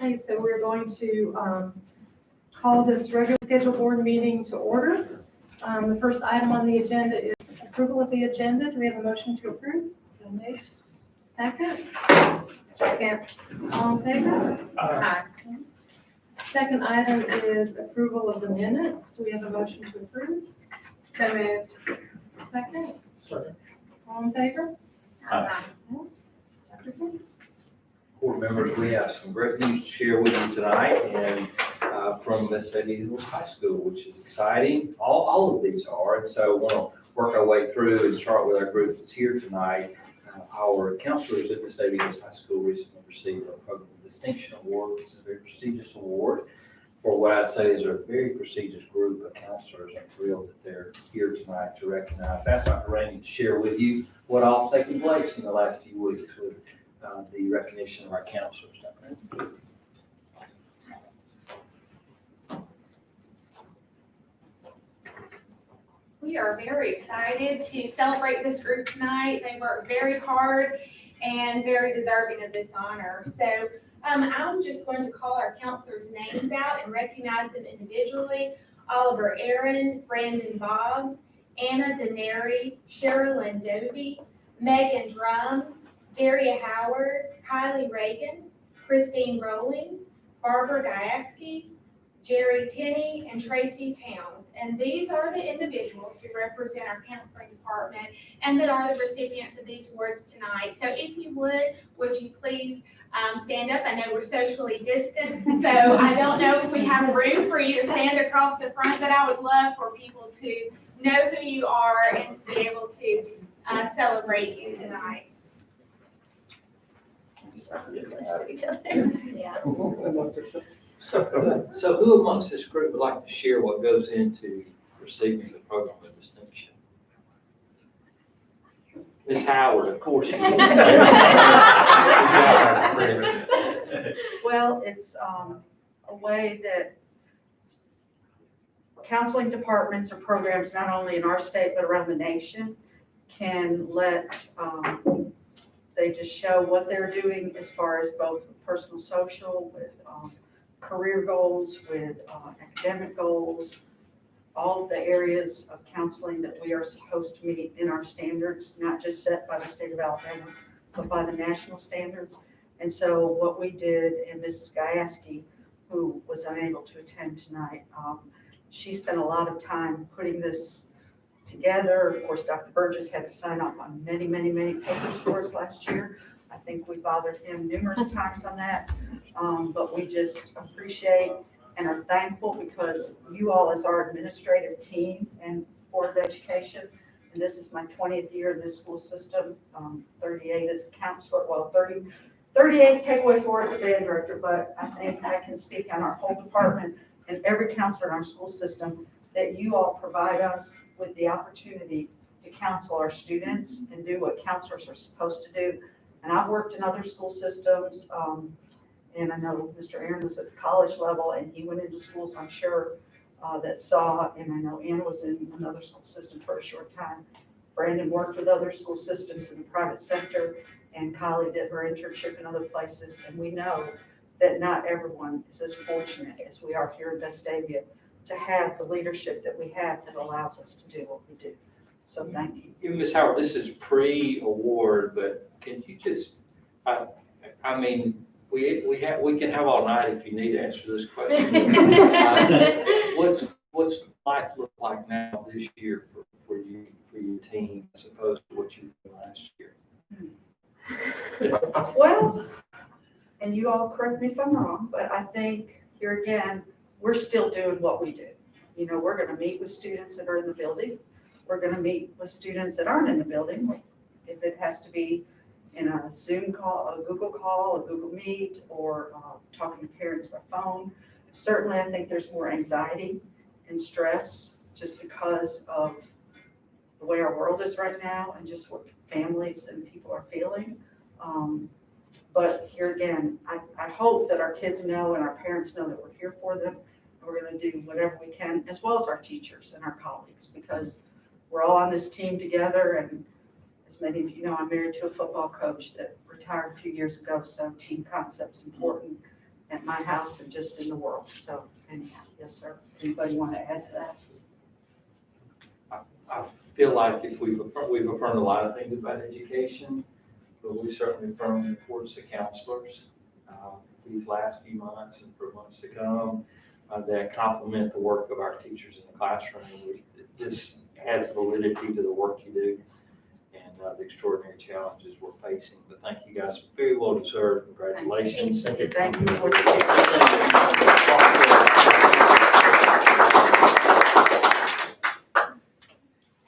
Okay, so we're going to call this regular scheduled board meeting to order. The first item on the agenda is approval of the agenda. Do we have a motion to approve? So moved. Second? Second. All in favor? Aye. Second item is approval of the minutes. Do we have a motion to approve? So moved. Second? Second. All in favor? Aye. Dr. Ford? Board members, we have some great news to share with you tonight, and from Vestavia High School, which is exciting. All of these are, and so I want to work our way through and start with our group that's here tonight. Our counselors at Vestavia High School recently received a Program Distinction Award. This is a very prestigious award for what I'd say is a very prestigious group of counselors. I'm thrilled that they're here tonight to recognize. I asked Dr. Rainey to share with you what all's taken place in the last few weeks with the recognition of our counselors. We are very excited to celebrate this group tonight. They worked very hard and very deserving of this honor. So I'm just going to call our counselors' names out and recognize them individually. Oliver Aaron, Brandon Boggs, Anna Denary, Sherilyn Dovey, Megan Drum, Daria Howard, Kylie Reagan, Christine Rowling, Barbara Gajewski, Jerry Tenney, and Tracy Towns. And these are the individuals who represent our counseling department and that are the recipients of these awards tonight. So if you would you please stand up? I know we're socially distanced, so I don't know if we have room for you to stand across the front, but I would love for people to know who you are and to be able to celebrate you tonight. So who amongst this group would like to share what goes into receiving the Program of Distinction? Ms. Howard, of course. Well, it's a way that counseling departments or programs, not only in our state but around the nation, can let, they just show what they're doing as far as both personal, social, with career goals, with academic goals, all of the areas of counseling that we are supposed to meet in our standards, not just set by the state of Alabama, but by the national standards. And so what we did, and Mrs. Gajewski, who was unable to attend tonight, she spent a lot of time putting this together. Of course, Dr. Burgess had to sign off on many, many, many papers for us last year. I think we bothered him numerous times on that, but we just appreciate and are thankful because you all as our administrative team and Board of Education, and this is my 20th year in this school system, 38 as a counselor, well, 38 take away 4 as a band director, but I think I can speak on our whole department and every counselor in our school system that you all provide us with the opportunity to counsel our students and do what counselors are supposed to do. And I've worked in other school systems, and I know Mr. Aaron was at the college level and he went into schools, I'm sure, that saw, and I know Anna was in another school system for a short time. Brandon worked with other school systems in the private sector, and Kylie did her internship in other places. And we know that not everyone is as fortunate as we are here in Vestavia to have the leadership that we have that allows us to do what we do. So thank you. Ms. Howard, this is pre-award, but can you just, I mean, we can have all night if you need to answer this question. What's life look like now this year for your team as opposed to what you did last year? Well, and you all correct me if I'm wrong, but I think here again, we're still doing what we do. You know, we're going to meet with students that are in the building. We're going to meet with students that aren't in the building. If it has to be in a Zoom call, a Google call, a Google Meet, or talking to parents by phone. Certainly, I think there's more anxiety and stress just because of the way our world is right now and just what families and people are feeling. But here again, I hope that our kids know and our parents know that we're here for them. And we're going to do whatever we can, as well as our teachers and our colleagues, because we're all on this team together. And as many of you know, I'm married to a football coach that retired a few years ago, so team concept's important. at my house and just in the world. So anyhow, yes, sir. Anybody want to add to that? I feel like if we've affirmed a lot of things about education, but we certainly affirmed the importance of counselors these last few months and for months to come that complement the work of our teachers in the classroom. This adds validity to the work you do and the extraordinary challenges we're facing. But thank you guys, very well deserved. Congratulations. Thank you. Thank you.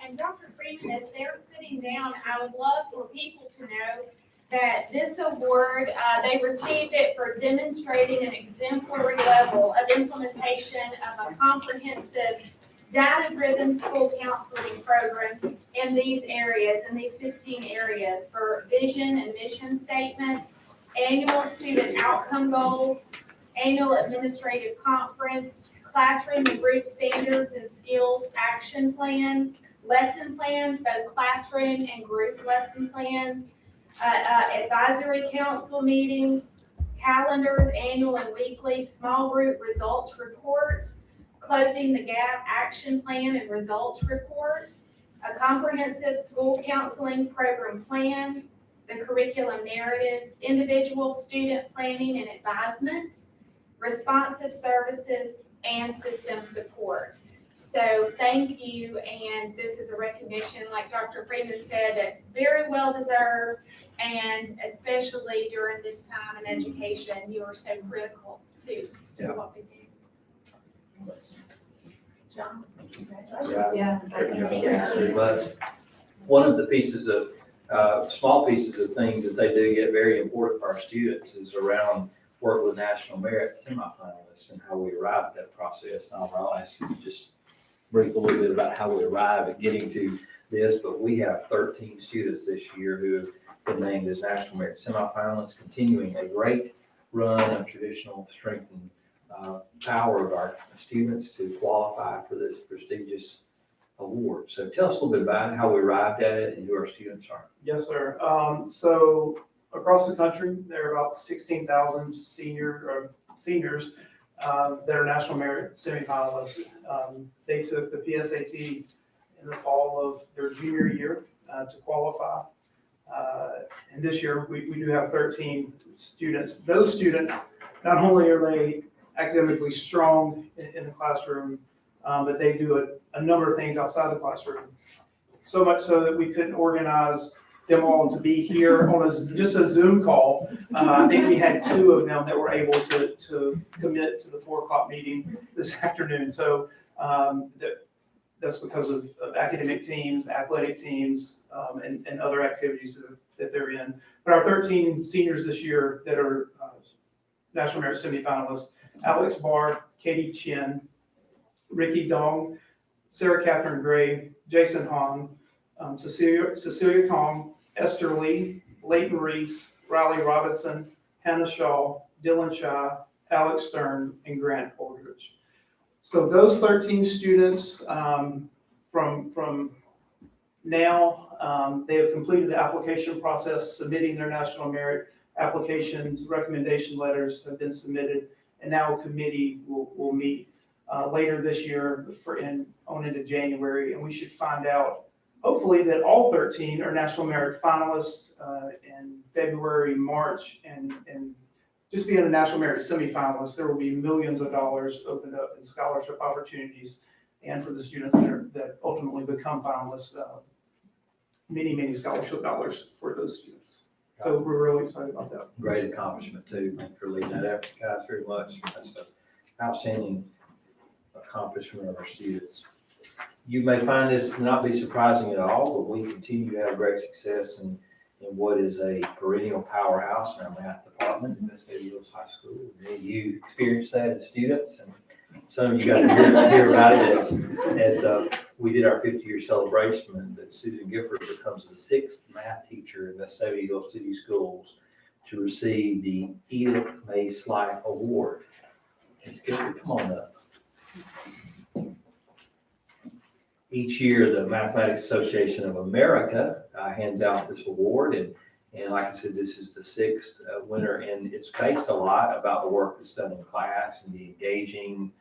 And Dr. Freeman, as they're sitting down, I would love for people to know that this award, they received it for demonstrating an exemplary level of implementation of a comprehensive data-driven school counseling program in these areas, in these 15 areas, for vision and mission statements, annual student outcome goals, annual administrative conference, classroom and group standards and skills action plan, lesson plans, both classroom and group lesson plans, advisory council meetings, calendars, annual and weekly, small group results report, closing the gap action plan and results report, a comprehensive school counseling program plan, the curriculum narrative, individual student planning and advisement, responsive services, and system support. So thank you, and this is a recognition, like Dr. Freeman said, that's very well deserved, and especially during this time in education, you are so critical to what we do. John, congratulations. Yeah. Thank you very much. One of the pieces of, small pieces of things that they do get very important for our students is around work with national merit semifinalists and how we arrive at that process. And I'll ask you to just brief a little bit about how we arrive at getting to this, but we have 13 students this year who have been named as national merit semifinalists, continuing a great run of traditional strength and power of our students to qualify for this prestigious award. So tell us a little bit about how we arrived at it and who our students are. Yes, sir. So across the country, there are about 16,000 seniors that are national merit semifinalists. They took the PSAT in the fall of their junior year to qualify. And this year, we do have 13 students. Those students, not only are they academically strong in the classroom, but they do a number of things outside the classroom. So much so that we couldn't organize them all to be here on just a Zoom call. I think we had 2 of them that were able to commit to the 4:00 meeting this afternoon. So that's because of academic teams, athletic teams, and other activities that they're in. But our 13 seniors this year that are national merit semifinalists: Alex Barr, Katie Chin, Ricky Dong, Sarah Catherine Gray, Jason Hahn, Cecilia Kong, Esther Lee, Leighton Reese, Riley Robinson, Hannah Shaw, Dylan Shaw, Alex Stern, and Grant Aldridge. So those 13 students from now, they have completed the application process, submitting their national merit applications. Recommendation letters have been submitted, and now a committee will meet later this year on into January, and we should find out hopefully that all 13 are national merit finalists in February, March, and just being a national merit semifinalist, there will be millions of dollars opened up in scholarship opportunities, and for the students that ultimately become finalists, many scholarship dollars for those students. So we're really excited about that. Great accomplishment too. Thanks for leading that effort, guys, very much. That's an outstanding accomplishment of our students. You may find this to not be surprising at all, but we continue to have great success in what is a perennial powerhouse in our math department at Vestavia High School. Many of you experienced that as students, and some of you got to hear about it as we did our 50-year celebration, and that Susan Gifford becomes the 6th math teacher in Vestavia Hill City Schools to receive the Edith May Slife Award. Ms. Gifford, come on up. Each year, the Mathematics Association of America hands out this award, and And like I said, this is the sixth winter, and it's based a lot about the work that's done in class and the engaging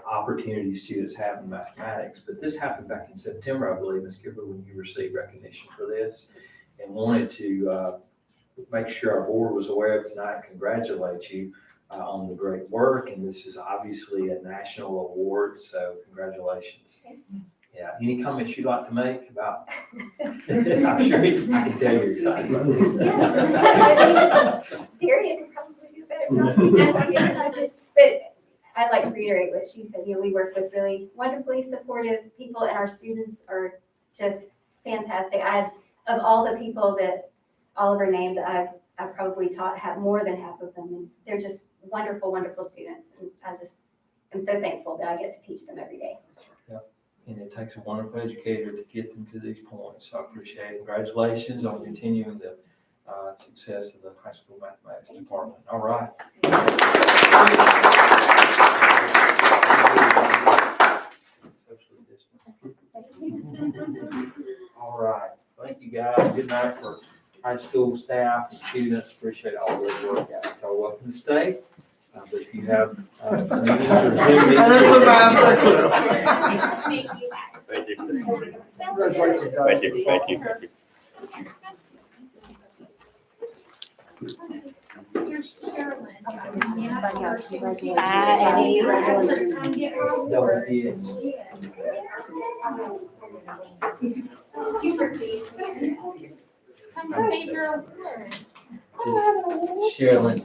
opportunities students have in mathematics. But this happened back in September, I believe, Ms. Kipper, when you received recognition for this, and wanted to make sure our board was aware of tonight and congratulate you on the great work. And this is obviously a national award, so congratulations. Yeah, any comments you'd like to make about? I'm sure I can tell you're excited about this. Daria could probably do better. But I'd like to reiterate what she said. We work with really wonderfully supportive people, and our students are just fantastic. Of all the people that Oliver named, I've probably taught more than half of them, and they're just wonderful, wonderful students. And I'm so thankful that I get to teach them every day. And it takes a wonderful educator to get them to these points. So I appreciate it. Congratulations on continuing the success of the high school mathematics department. All right. All right. Thank you, guys. Good night for high school staff and students. Appreciate all their work. Y'all welcome to stay. But if you have meetings or Zoom meetings. That is the bad success. Thank you. Thank you. Congratulations, guys. Thank you, thank you, thank you. Here's Sherilyn. Double Ds. You repeat. Come receive your award. Sherilyn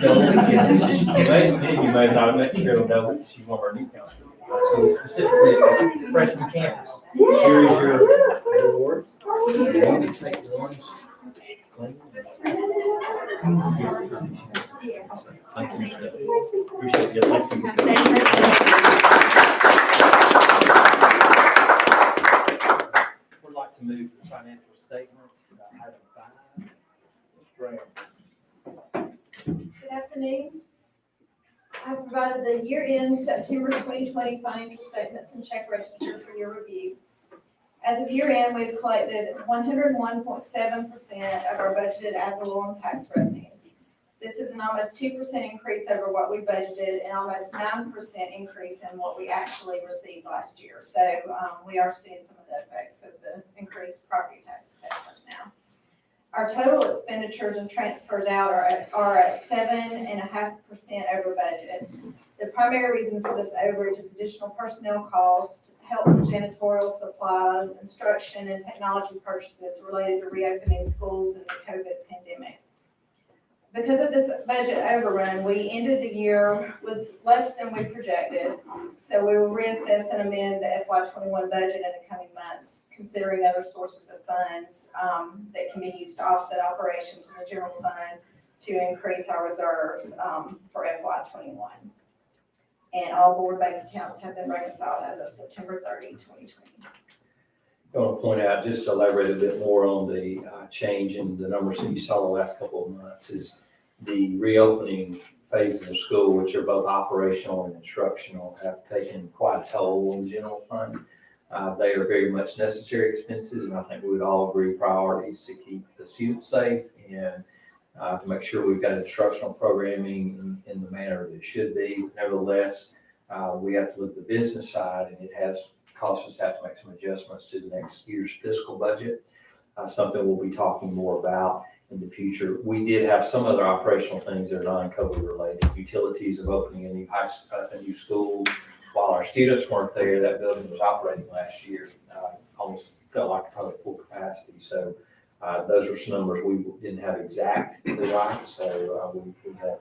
Dolan, you may not have met Sherilyn Dolan, she's one of our new counselors. So specifically, the freshman campus, here is your award. And you can take the ones. Thank you, Mr. Appreciate you, thank you. Would like to move to financial statement, item 5. Right. Good afternoon. I provided the year-end September 2020 financial statements and check register for your review. As of year-end, we've collected 101.7% of our budgeted ad valorem tax revenues. This is an almost 2% increase over what we budgeted and almost 9% increase in what we actually received last year. So we are seeing some of the effects of the increased property tax assessments now. Our total expenditures and transfers out are at 7.5% over budget. The primary reason for this overage is additional personnel costs, help with janitorial supplies, instruction, and technology purchases related to reopening schools and the COVID pandemic. Because of this budget overrun, we ended the year with less than we projected. So we will reassess and amend the FY21 budget in the coming months, considering other sources of funds that can be used to offset operations in the general fund to increase our reserves for FY21. And all board bank accounts have been reconciled as of September 30, 2020. I want to point out, just to elaborate a bit more on the change in the numbers that you saw the last couple of months, is the reopening phases of school, which are both operational and instructional, have taken quite a toll on the general fund. They are very much necessary expenses, and I think we would all agree priorities to keep the students safe and to make sure we've got instructional programming in the manner that it should be. Nevertheless, we have to look at the business side, and it has caused us to have to make some adjustments to the next year's fiscal budget, something we'll be talking more about in the future. We did have some other operational things that are non-COVID related, utilities of opening a new a new school. While our students weren't there, that building was operating last year, almost felt like probably full capacity. So those are some numbers we didn't have exactly right, so we have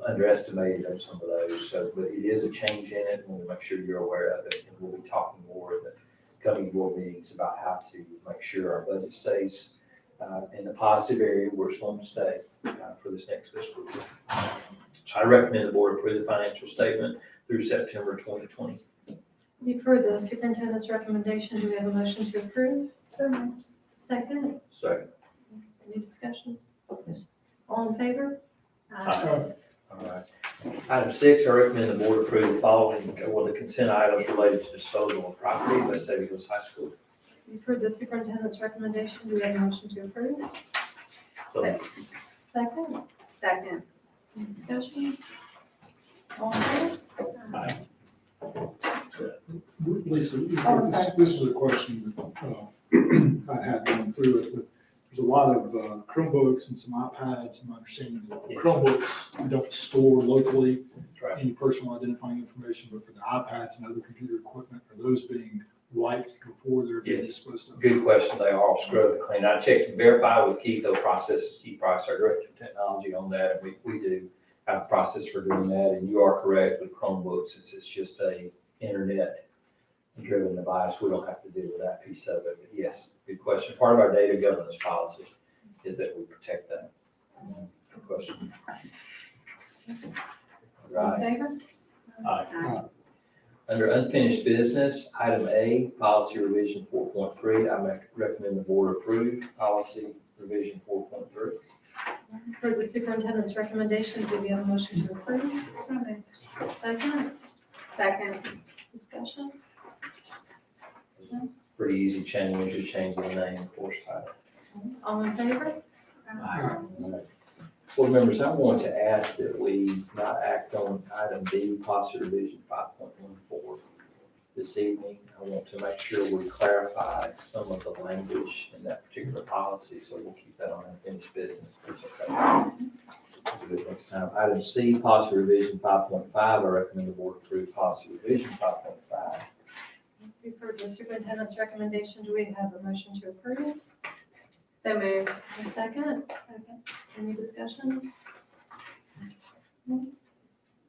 underestimated on some of those. So, but it is a change in it, and we'll make sure you're aware of it. And we'll be talking more in the coming board meetings about how to make sure our budget stays in the positive area where it's going to stay for this next fiscal year. I recommend the board approve the financial statement through September 2020. You've heard the superintendent's recommendation. Do we have a motion to approve? So moved. Second, Second. any discussion? All in favor? All right. Item 6, I recommend the board approve the following, the consent items related to disposal of property at Vestavia High School. You've heard the superintendent's recommendation. Do we have a motion to approve? So, Second, Second. any discussion? All in favor? Lisa, Oh, I'm sorry. this is a question that I had going through it, but there's a lot of Chromebooks and some iPads, and my understanding is that Yes. Chromebooks don't store locally Right. any personal identifying information, but for the iPads and other computer equipment, are those being wiped before they're being Yes. disposed of? Good question. They are all scrubbed and cleaned. I checked and verified with Keith, Keith Price, our director of technology on that. And we do have a process for doing that. And you are correct with Chromebooks. It's just a internet-driven device. We don't have to deal with that piece of it. But yes, good question. Part of our data governance policy is that we protect that. Good question. All Right. in favor? Aye. Under unfinished business, item A, policy revision 4.3, I recommend the board approve policy revision 4.3. You've heard the superintendent's recommendation. Do we have a motion to approve? So moved. Second, Second. discussion? Pretty easy change, just changing the name, of course, title. All in favor? Board members, I want to ask that we not act on item B, policy revision 5.14 this evening. I want to make sure we clarify some of the language in that particular policy, so we'll keep that on unfinished business. It's okay. We'll do it next time. Item C, policy revision 5.5, I recommend the board approve policy revision 5.5. You've heard the superintendent's recommendation. Do we have a motion to approve? So moved. A second? Second. Any discussion?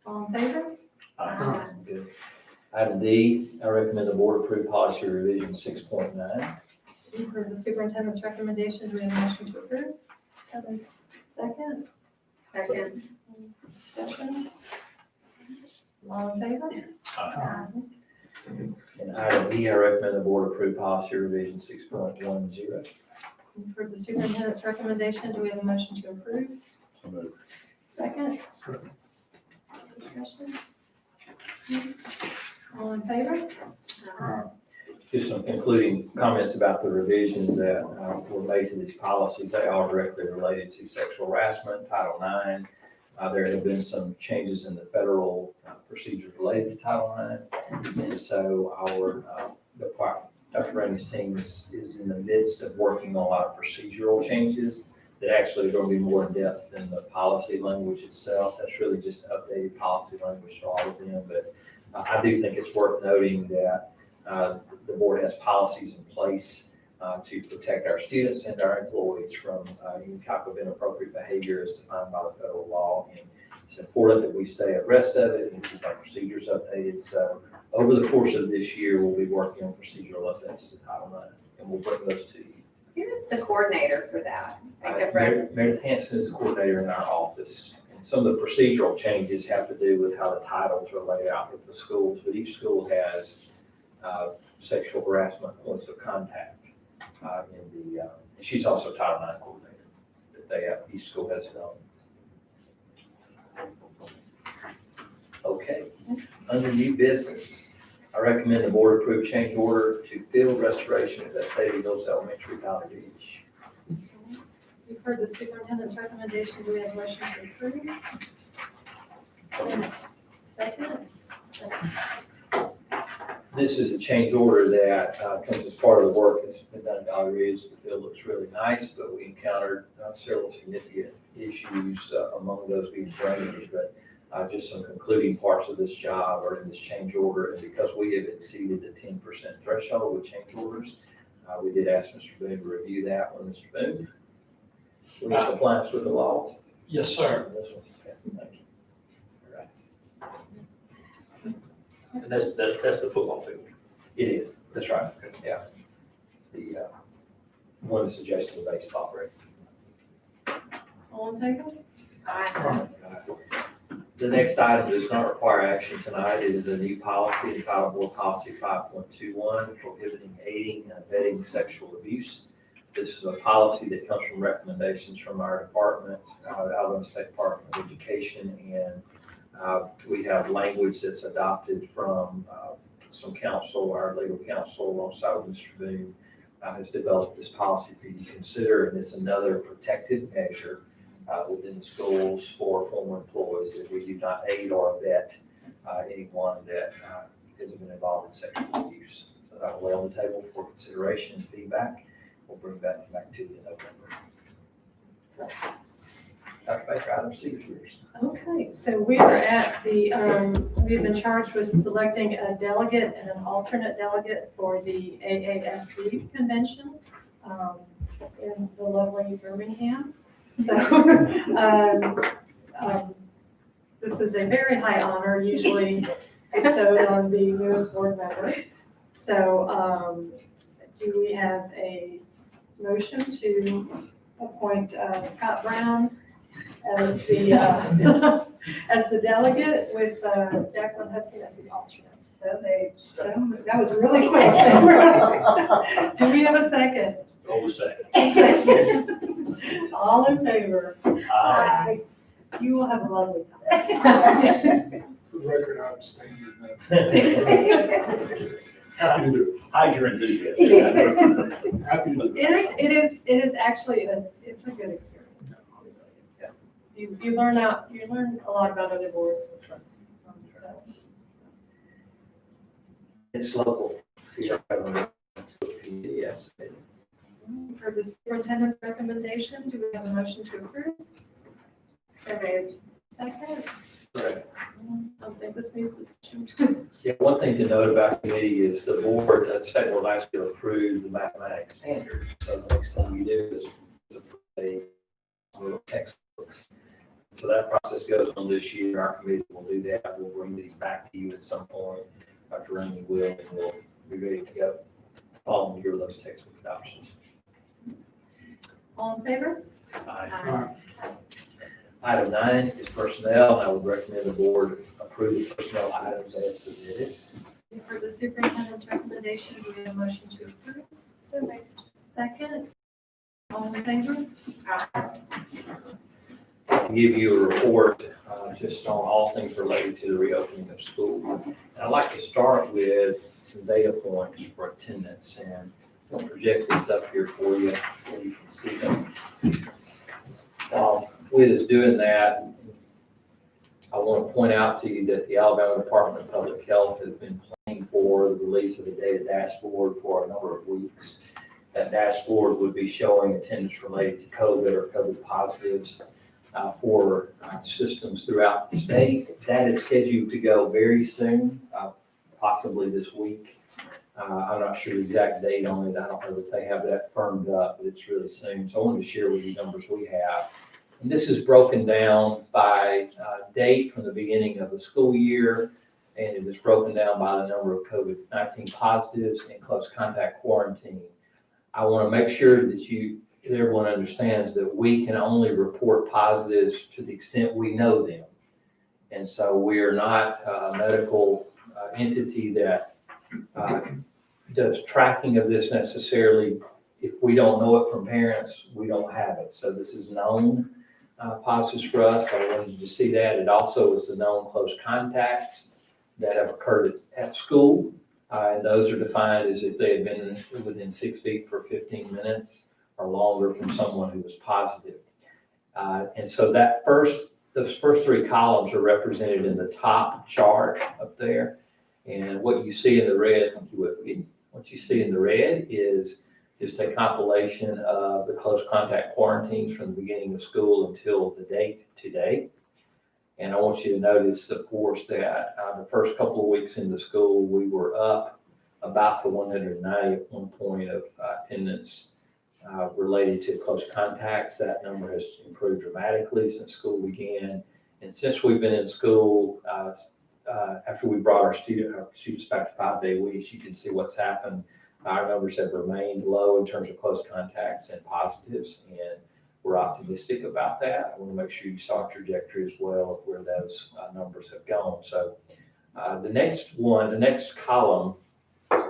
All in favor? Good. Item D, I recommend the board approve policy revision 6.9. You've heard the superintendent's recommendation. Do we have a motion to approve? Second. Second? Second. Discussion? All in favor? And item E, I recommend the board approve policy revision 6.10. You've heard the superintendent's recommendation. Do we have a motion to approve? so moved. Second? Second. Discussion? All in favor? Just some concluding comments about the revisions that were made to these policies. They are directly related to sexual harassment, Title IX. There have been some changes in the federal procedures related to Title IX. And so Dr. Rainey's team is in the midst of working on a lot of procedural changes that actually are going to be more in depth than the policy language itself. That's really just updated policy language to all of them. But I do think it's worth noting that the board has policies in place to protect our students and our employees from any type of inappropriate behavior as defined by the federal law. And it's important that we stay abreast of it and keep our procedures updated. So over the course of this year, we'll be working on procedural updates to Title IX, and we'll bring those to you. Who's the coordinator for that? I kept referencing. Meredith Hanson is the coordinator in our office. And some of the procedural changes have to do with how the titles are laid out with the schools, but each school has sexual harassment points of contact in the, and she's also Title IX coordinator. That they have, each school has its own. Okay, under new business, I recommend the board approve change order to field restoration at Vestavia Hills Elementary, Valley Beach. You've heard the superintendent's recommendation. Do we have a motion to approve? Second? This is a change order that comes as part of the work that's been done at Valley Ridge. The field looks really nice, but we encountered several significant issues, among those being drainage. But just some concluding parts of this job are in this change order. And because we have exceeded the 10% threshold with change orders, we did ask Mr. Boone to review that one. Mr. Boone? We have compliance with the law? Yes, sir. This one? Okay, thank you. All right. And that's the football field. It is, that's right, yeah. The one that's adjacent to the baseball rink. All in favor? Aye. The next item does not require action tonight. It is a new policy, entitled Board Policy 5.21, prohibiting aiding and abetting sexual abuse. This is a policy that comes from recommendations from our department, Alabama State Department of Education, and we have language that's adopted from some counsel, our legal counsel, alongside with Mr. Boone, has developed this policy for you to consider, and it's another protective measure within the schools for former employees that we do not aid or abet anyone that has been involved in sexual abuse. So that will lay on the table for consideration and feedback. We'll bring that back to you in November. Dr. Baker, item C is yours. Okay, so we are at the, we've been charged with selecting a delegate and an alternate delegate for the AASB convention in the lovely Birmingham. So this is a very high honor, usually bestowed on the newest board member. So do we have a motion to appoint Scott Brown as the as the delegate with Jacqueline Hudson as the alternate? So that was really quick. Do we have a second? Oh, second. All in favor? Aye. You will have a lovely time. For the record, I'm abstaining. Happy to do Hide your enthusiasm. it. Happy to do it. It is actually it's a good experience. So you learn a lot about other boards. So It's local. Yes. for the superintendent's recommendation, do we have a motion to approve? So moved. Second. Correct. I don't think this needs discussion. Yeah, one thing to note about committee is the board, state will ask you to approve the mathematics standards. So the next thing you do is approve a textbooks. So that process goes on this year. Our committee will do that. We'll bring these back to you at some point. Dr. Rainey will, and we'll be ready to go following year of those textbook adoptions. All in favor? Aye. Item 9 is personnel. I would recommend the board approve the personnel items as submitted. For the superintendent's recommendation, do we have a motion to approve? So moved. Second. All in favor? To give you a report just on all things related to the reopening of school. And I'd like to start with some data points for attendance, and I'll project these up here for you so you can see them. While Whit is doing that, I want to point out to you that the Alabama Department of Public Health has been planning for the release of the data dashboard for a number of weeks. That dashboard would be showing attendance related to COVID or COVID positives for systems throughout the state. That is scheduled to go very soon, possibly this week. I'm not sure the exact date on it. I don't know that they have that firmed up, but it's really soon. So I wanted to share with you numbers we have. And this is broken down by date from the beginning of the school year, and it is broken down by the number of COVID-19 positives and close contact quarantine. I want to make sure that everyone understands that we can only report positives to the extent we know them. And so we are not a medical entity that does tracking of this necessarily. If we don't know it from parents, we don't have it. So this is known positives for us, but I wanted you to see that. It also is the known close contacts that have occurred at school. And those are defined as if they had been within 6 feet for 15 minutes or longer from someone who was positive. And so those first 3 columns are represented in the top chart up there. And what you see in the red, what you see in the red is just a compilation of the close contact quarantines from the beginning of school until the date today. And I want you to notice, of course, that the first couple of weeks into school, we were up about to 190 at one point of attendance related to close contacts. That number has improved dramatically since school began. And since we've been in school, after we brought our students back to 5-day weeks, you can see what's happened. Our numbers have remained low in terms of close contacts and positives, and we're optimistic about that. I want to make sure you saw a trajectory as well of where those numbers have gone. So the next column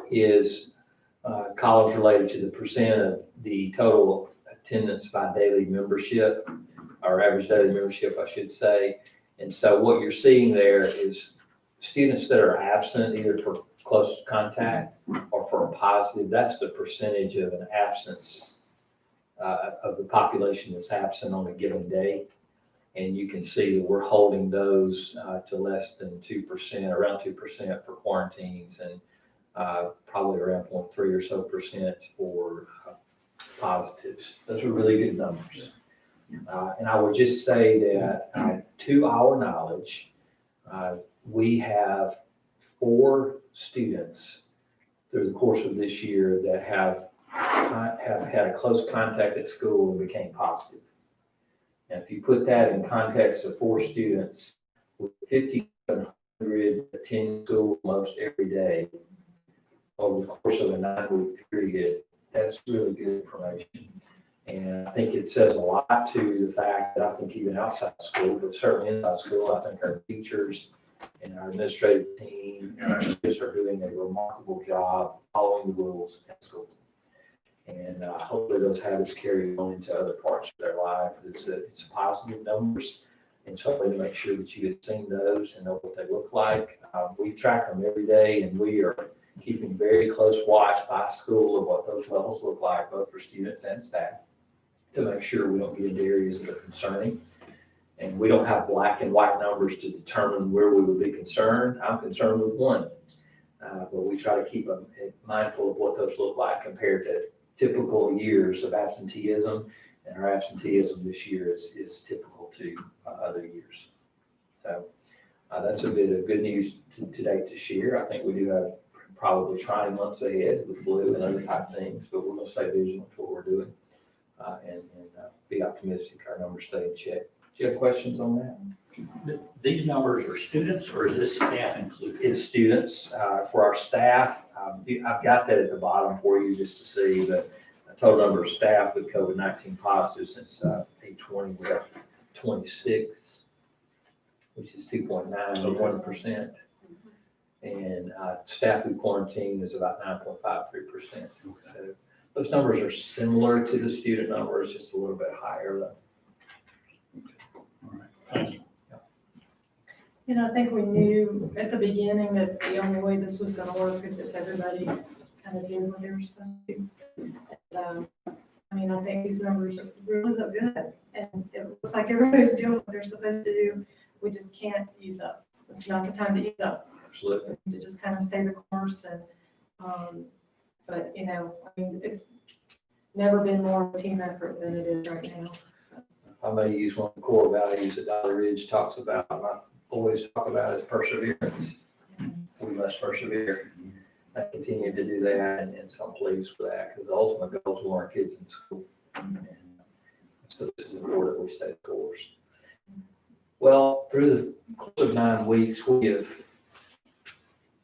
is columns related to the percent of the total attendance by daily membership, or average daily membership, I should say. And so what you're seeing there is students that are absent either for close contact or for a positive, that's the percentage of an absence of the population that's absent on a given day. And you can see that we're holding those to less than 2%, around 2% for quarantines, and probably around 0.3 or so percent for positives. Those are really good numbers. And I would just say that to our knowledge, we have 4 students through the course of this year that have had a close contact at school and became positive. And if you put that in context of 4 students with 5,700 attending school most every day over the course of a 9-week period, that's really good information. And I think it says a lot to the fact that I think even outside school, but certainly inside school, I think our teachers and our administrative team and our students are doing a remarkable job following the rules at school. And hopefully those habits carry on into other parts of their life. It's positive numbers, and certainly to make sure that you have seen those and know what they look like. We track them every day, and we are keeping very close watch by school of what those levels look like, both for students and staff, to make sure we don't get into areas that are concerning. And we don't have black and white numbers to determine where we would be concerned. I'm concerned with 1, but we try to keep them mindful of what those look like compared to typical years of absenteeism, and our absenteeism this year is typical to other years. So that's a bit of good news today to share. I think we do have probably trying months ahead with flu and other type things, but we're going to stay vigilant to what we're doing and be optimistic our numbers stay in check. Do you have questions on that? These numbers are students, or is this staff included? It's students. For our staff, I've got that at the bottom for you just to see the total number of staff with COVID-19 positive since 8/20. We have 26, which is 2.91%. And staff with quarantine is about 9.53%. So those numbers are similar to the student numbers, just a little bit higher though. All right, thank you. You know, I think we knew at the beginning that the only way this was gonna work is if everybody kind of did what they were supposed to do. And, I mean, I think these numbers really look good, and it looks like everybody's doing what they're supposed to do. We just can't ease up. It's not the time to ease up. Absolutely. To just kind of stay the course and, but, you know, I mean, it's never been more of a team effort than it is right now. I may use one of the core values that Dollar Ridge talks about. I always talk about is perseverance. We must persevere. I continue to do that, and so I'm pleased with that because the ultimate goal is we want our kids in school. And so this is important we stay the course. Well, through the course of 9 weeks, we have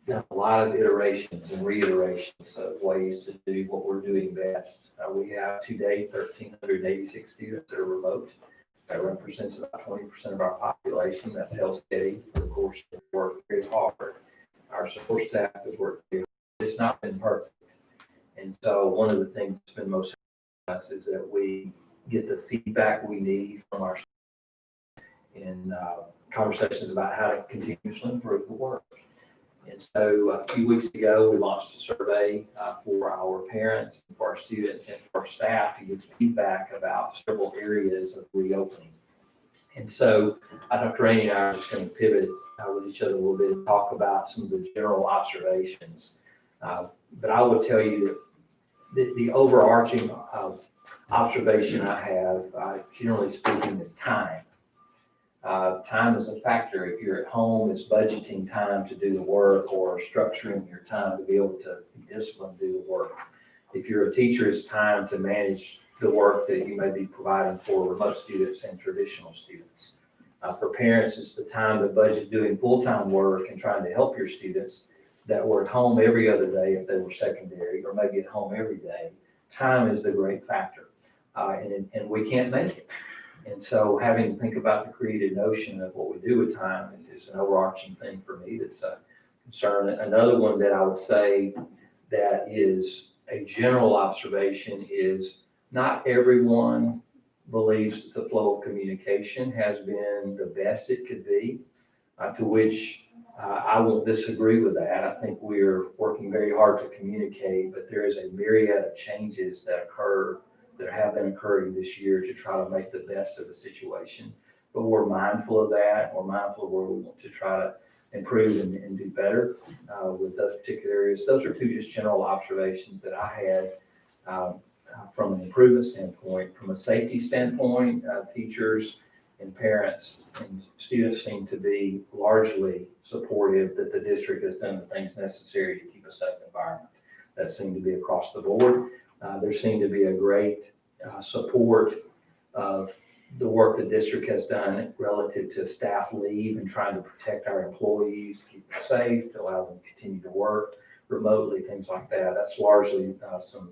done a lot of iterations and reiterations of ways to do what we're doing best. We have to date 1,386 students that are remote. That represents about 20% of our population. That's held steady. Of course, we work very hard. Our support staff has worked very hard. It's not been perfect. And so one of the things that's been most nice is that we get the feedback we need from our in conversations about how to continuously improve the work. And so a few weeks ago, we launched a survey for our parents, for our students, and for our staff to get feedback about several areas of reopening. And so Dr. Rainey and I are just going to pivot with each other a little bit and talk about some of the general observations. But I will tell you that the overarching observation I have, generally speaking, is time. Time is a factor. If you're at home, it's budgeting time to do the work or structuring your time to be able to be disciplined to do the work. If you're a teacher, it's time to manage the work that you may be providing for remote students and traditional students. For parents, it's the time to budget doing full-time work and trying to help your students that were at home every other day if they were secondary, or maybe at home every day. Time is the great factor, and we can't make it. And so having to think about the creative notion of what we do with time is an overarching thing for me that's a concern. Another one that I would say that is a general observation is not everyone believes that the flow of communication has been the best it could be, to which I will disagree with that. I think we're working very hard to communicate, but there is a myriad of changes that have been occurring this year to try to make the best of the situation. But we're mindful of that. We're mindful of where we want to try to improve and do better with those particular areas. Those are two just general observations that I had from an improvement standpoint. From a safety standpoint, teachers and parents and students seem to be largely supportive that the district has done the things necessary to keep a safe environment. That seemed to be across the board. There seemed to be a great support of the work the district has done relative to staff leave and trying to protect our employees, to keep them safe, to allow them to continue to work remotely, things like that. That's largely some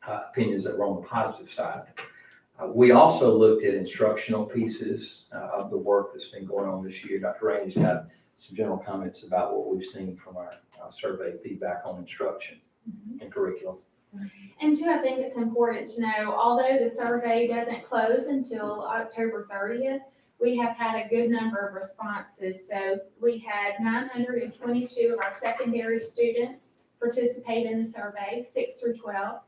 opinions that were on the positive side. We also looked at instructional pieces of the work that's been going on this year. Dr. Rainey's got some general comments about what we've seen from our survey feedback on instruction and curriculum. And two, I think it's important to know, although the survey doesn't close until October 30th, we have had a good number of responses. So we had 922 of our secondary students participate in the survey, 6 through 12.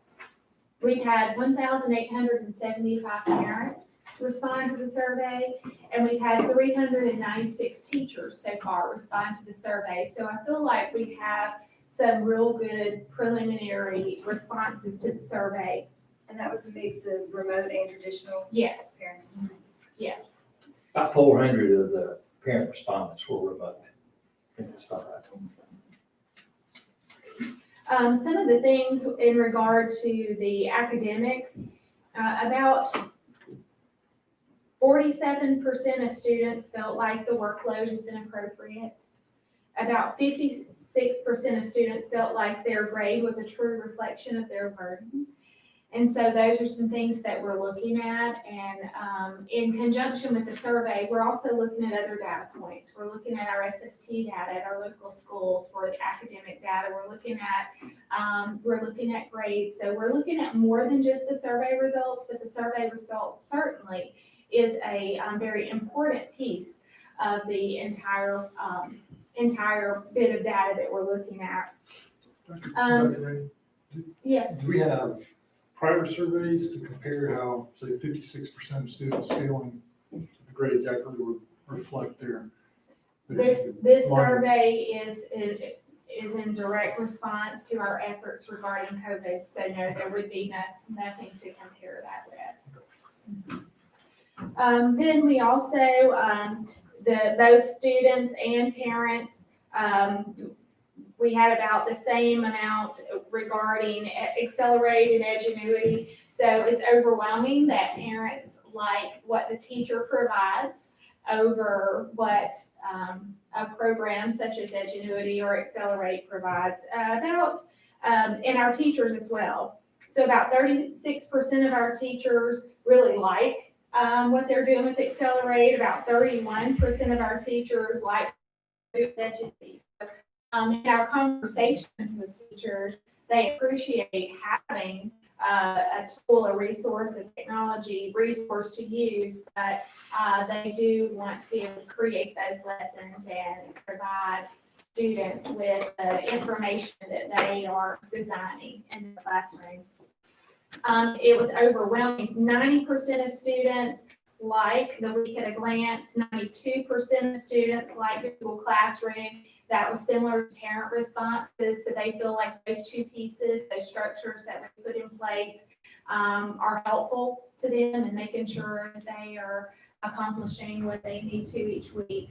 We've had 1,875 parents respond to the survey, and we've had 396 teachers so far respond to the survey. So I feel like we have some real good preliminary responses to the survey. And that was a mix of remote and traditional Yes, parents and students. yes. About 400 of the parent respondents were remote. I think that's about right. Some of the things in regard to the academics, about 47% of students felt like the workload has been appropriate. About 56% of students felt like their grade was a true reflection of their burden. And so those are some things that we're looking at. And in conjunction with the survey, we're also looking at other data points. We're looking at our SST data at our local schools for the academic data. We're looking at grades. So we're looking at more than just the survey results, but the survey results certainly is a very important piece of the entire bit of data that we're looking at. Dr. Rainey, Yes. do we have prior surveys to compare how, say, 56% of students feeling the grades accurately would reflect their This learning? survey is in direct response to our efforts regarding COVID, so no, there would be nothing to compare that with. Then we also, both students and parents, we had about the same amount regarding accelerated edgenuity. So it's overwhelming that parents like what the teacher provides over what a program such as Edgenuity or Accelerate provides, and our teachers as well. So about 36% of our teachers really like what they're doing with Accelerate. About 31% of our teachers like Edgenuity. In our conversations with teachers, they appreciate having a tool, a resource, a technology resource to use, but they do want to be able to create those lessons and provide students with the information that they are designing in the classroom. It was overwhelming. 90% of students like the week at a glance, 92% of students like Google Classroom. That was similar to parent responses, so they feel like those two pieces, those structures that we put in place are helpful to them and making sure that they are accomplishing what they need to each week.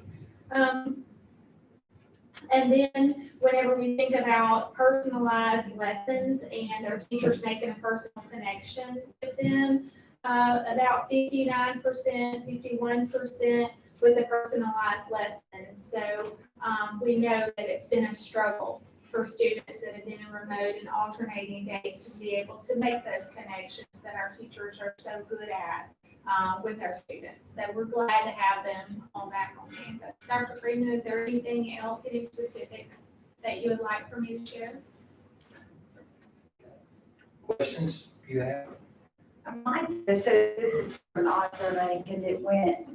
And then whenever we think about personalized lessons and our teachers making a personal connection with them, about 59%, 51% with a personalized lesson. So we know that it's been a struggle for students that have been in remote and alternating days to be able to make those connections that our teachers are so good at with our students. So we're glad to have them all back on campus. Dr. Freeman, is there anything else, any specifics that you would like for me to share? Questions you have? Mine says, so this is an odd survey because it went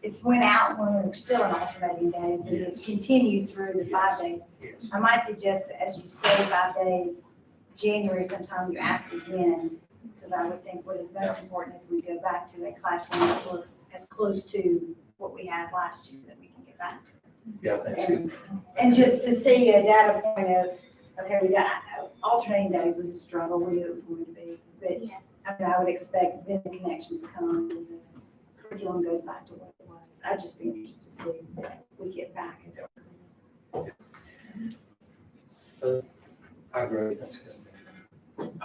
it's went out when we were still in alternating days, but it's continued through the 5 days. Yes. I might suggest as you stay 5 days, January sometime you ask again, because I would think what is most important is we go back to a classroom that looks as close to what we had last year that we can get back to. Yeah, thanks. And just to see a data point of, okay, we got alternating days was a struggle, we knew it was going to be, but Yes. I mean, I would expect then the connections come and the curriculum goes back to what it was. I'd just be interested to see if we get back as I agree. Thanks.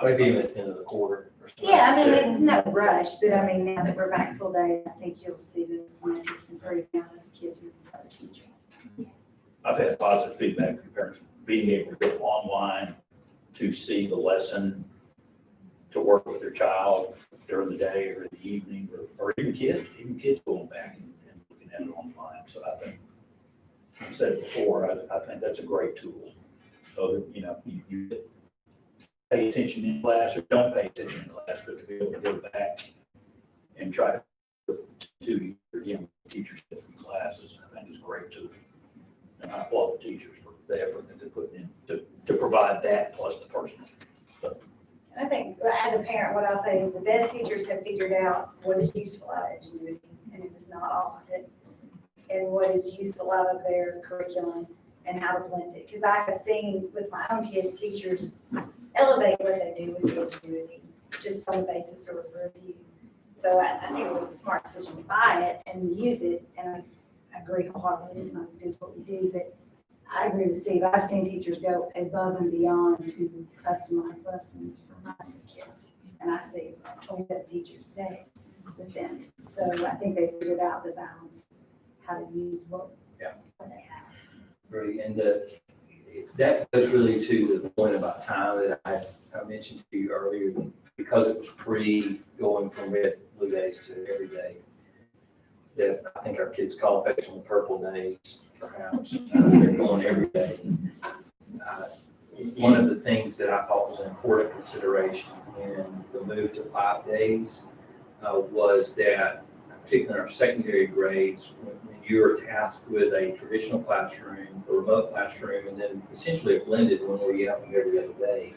Maybe even at the end of the quarter. or something. Yeah, I mean, it's no rush, but I mean, now that we're back full day, I think you'll see those measures improve now that the kids are teaching. I've had positive feedback from parents being able to go online to see the lesson, to work with their child during the day or the evening, or even kids going back and looking at it online. So I think, I've said it before, I think that's a great tool. So that, you know, you pay attention in class or don't pay attention in class, but to be able to go back and try to your teachers different classes, I think is a great tool. And I applaud the teachers for the effort that they put in to provide that plus the personal. I think, as a parent, what I'll say is the best teachers have figured out what is useful out of ingenuity, and it is not all of it, and what is useful out of their curriculum and how to blend it. Because I have seen with my own kids, teachers elevate what they do with the ingenuity, just on the basis of a review. So I think it was a smart decision to buy it and use it, and I agree wholeheartedly, it's not as good as what we do, but I agree with Steve. I've seen teachers go above and beyond to customize lessons for my kids. And I see 27 teachers today with them. So I think they figured out the balance, how to use what they have. Great, and that goes really to the point about time that I mentioned to you earlier, because it was going from red, blue days to every day. That I think our kids call it on the purple days, perhaps. They're going every day. One of the things that I thought was an important consideration in the move to 5 days was that, particularly in our secondary grades, when you are tasked with a traditional classroom, a remote classroom, and then essentially a blended one where you have them every other day.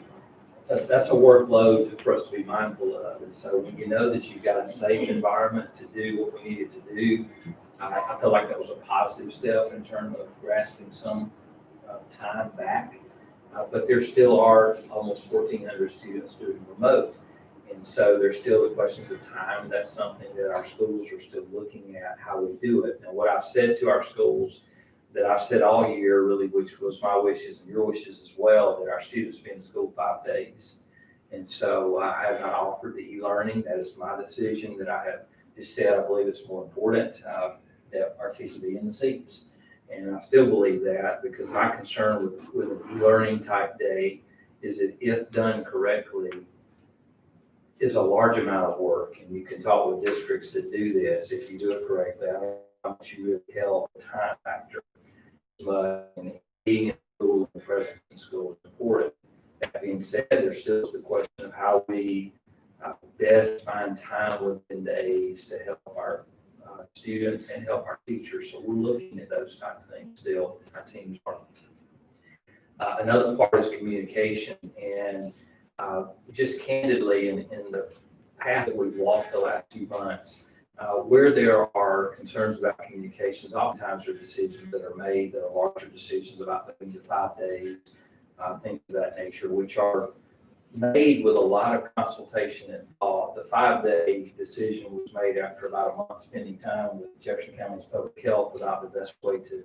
So that's a workload for us to be mindful of. And so when you know that you've got a safe environment to do what we needed to do, I feel like that was a positive step in terms of grasping some time back. But there still are almost 1,400 students doing remote. And so there's still the questions of time. That's something that our schools are still looking at, how we do it. And what I've said to our schools, that I've said all year, really, which was my wishes and your wishes as well, that our students be in school 5 days. And so I have not offered the e-learning. That is my decision that I have just said. I believe it's more important that our kids will be in the seats. And I still believe that, because my concern with an e-learning type day is that if done correctly, is a large amount of work. And you can talk with districts that do this. If you do it correctly, I don't know how much you really help the time factor. But being in school and presence in school is important. That being said, there's still the question of how we best find time within days to help our students and help our teachers. So we're looking at those type of things still. Our teams are. Another part is communication, and just candidly in the path that we've walked the last few months, where there are concerns about communications, oftentimes there are decisions that are made that are larger decisions about moving to 5 days, things of that nature, which are made with a lot of consultation and thought. The 5-day decision was made after about a month spending time with Jefferson County's public health about the best way to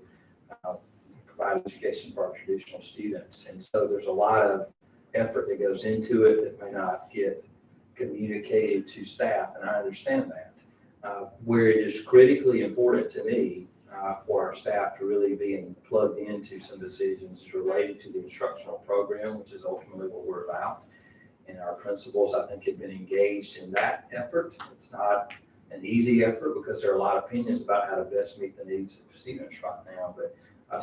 provide education for our traditional students. And so there's a lot of effort that goes into it that may not get communicated to staff, and I understand that. Where it is critically important to me for our staff to really be plugged into some decisions is related to the instructional program, which is ultimately what we're about. And our principals, I think, have been engaged in that effort. It's not an easy effort because there are a lot of opinions about how to best meet the needs of students right now, but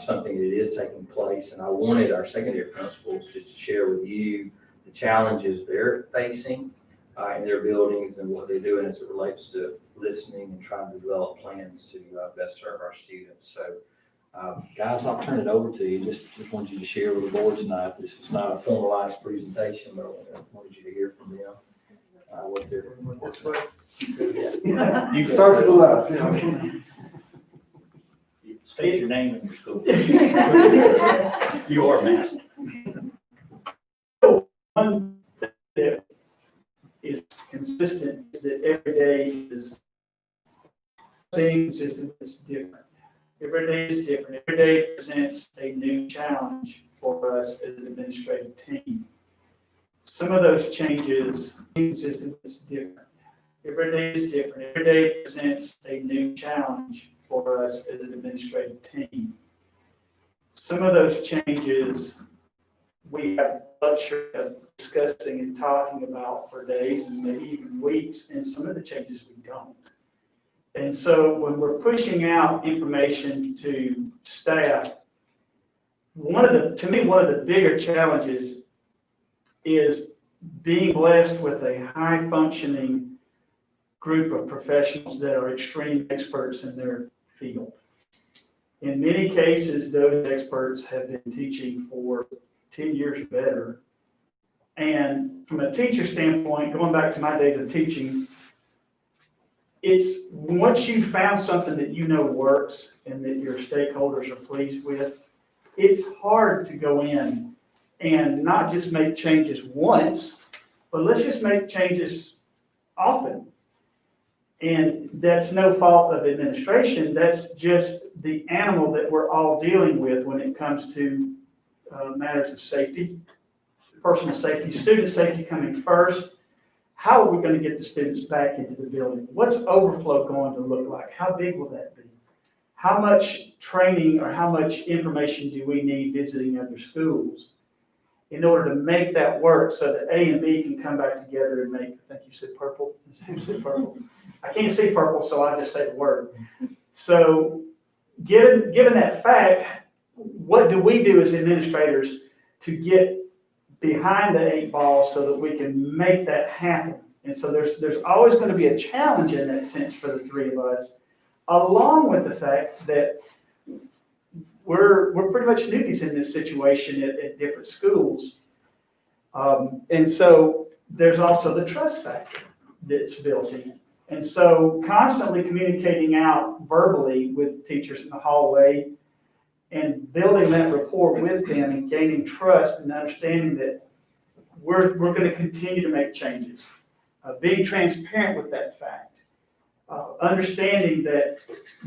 something that is taking place. And I wanted our secondary principals just to share with you the challenges they're facing in their buildings and what they're doing as it relates to listening and trying to develop plans to best serve our students. So, guys, I'll turn it over to you. Just wanted you to share with the board tonight. This is not a formalized presentation, but I wanted you to hear from them. What they're. Yeah. You start to the left. State your name and your school. You are masked. One that is consistent is that every day is same consistent, it's different. Every day is different. Every day presents a new challenge for us as an administrative team. Some of those changes, consistent, it's different. Every day is different. Every day presents a new challenge for us as an administrative team. Some of those changes we have the luxury of discussing and talking about for days and maybe even weeks, and some of the changes we don't. And so when we're pushing out information to staff, to me, one of the bigger challenges is being blessed with a high functioning group of professionals that are extreme experts in their field. In many cases, those experts have been teaching for 10 years or better. And from a teacher standpoint, going back to my days of teaching, it's once you found something that you know works and that your stakeholders are pleased with, it's hard to go in and not just make changes once, but let's just make changes often. And that's no fault of administration, that's just the animal that we're all dealing with when it comes to matters of safety, personal safety, student safety coming first. How are we going to get the students back into the building? What's overflow going to look like? How big will that be? How much training or how much information do we need visiting other schools in order to make that work so that A and B can come back together and make, I think you said purple? You said purple. I can't see purple, so I just say the word. So given that fact, what do we do as administrators to get behind the 8 ball so that we can make that happen? And so there's always going to be a challenge in that sense for the three of us, along with the fact that we're pretty much newbies in this situation at different schools. And so there's also the trust factor that's built in. And so constantly communicating out verbally with teachers in the hallway and building that rapport with them and gaining trust and understanding that we're going to continue to make changes. Being transparent with that fact. Understanding that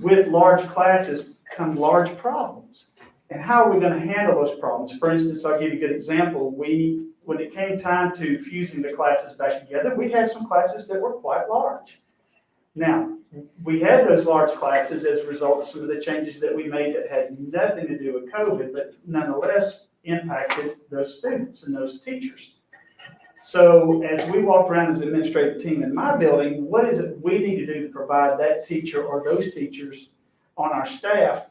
with large classes come large problems. And how are we going to handle those problems? For instance, I'll give you a good example. When it came time to fusing the classes back together, we had some classes that were quite large. Now, we had those large classes as a result of some of the changes that we made that had nothing to do with COVID, but nonetheless impacted those students and those teachers. So as we walked around as an administrative team in my building, what is it we need to do to provide that teacher or those teachers on our staff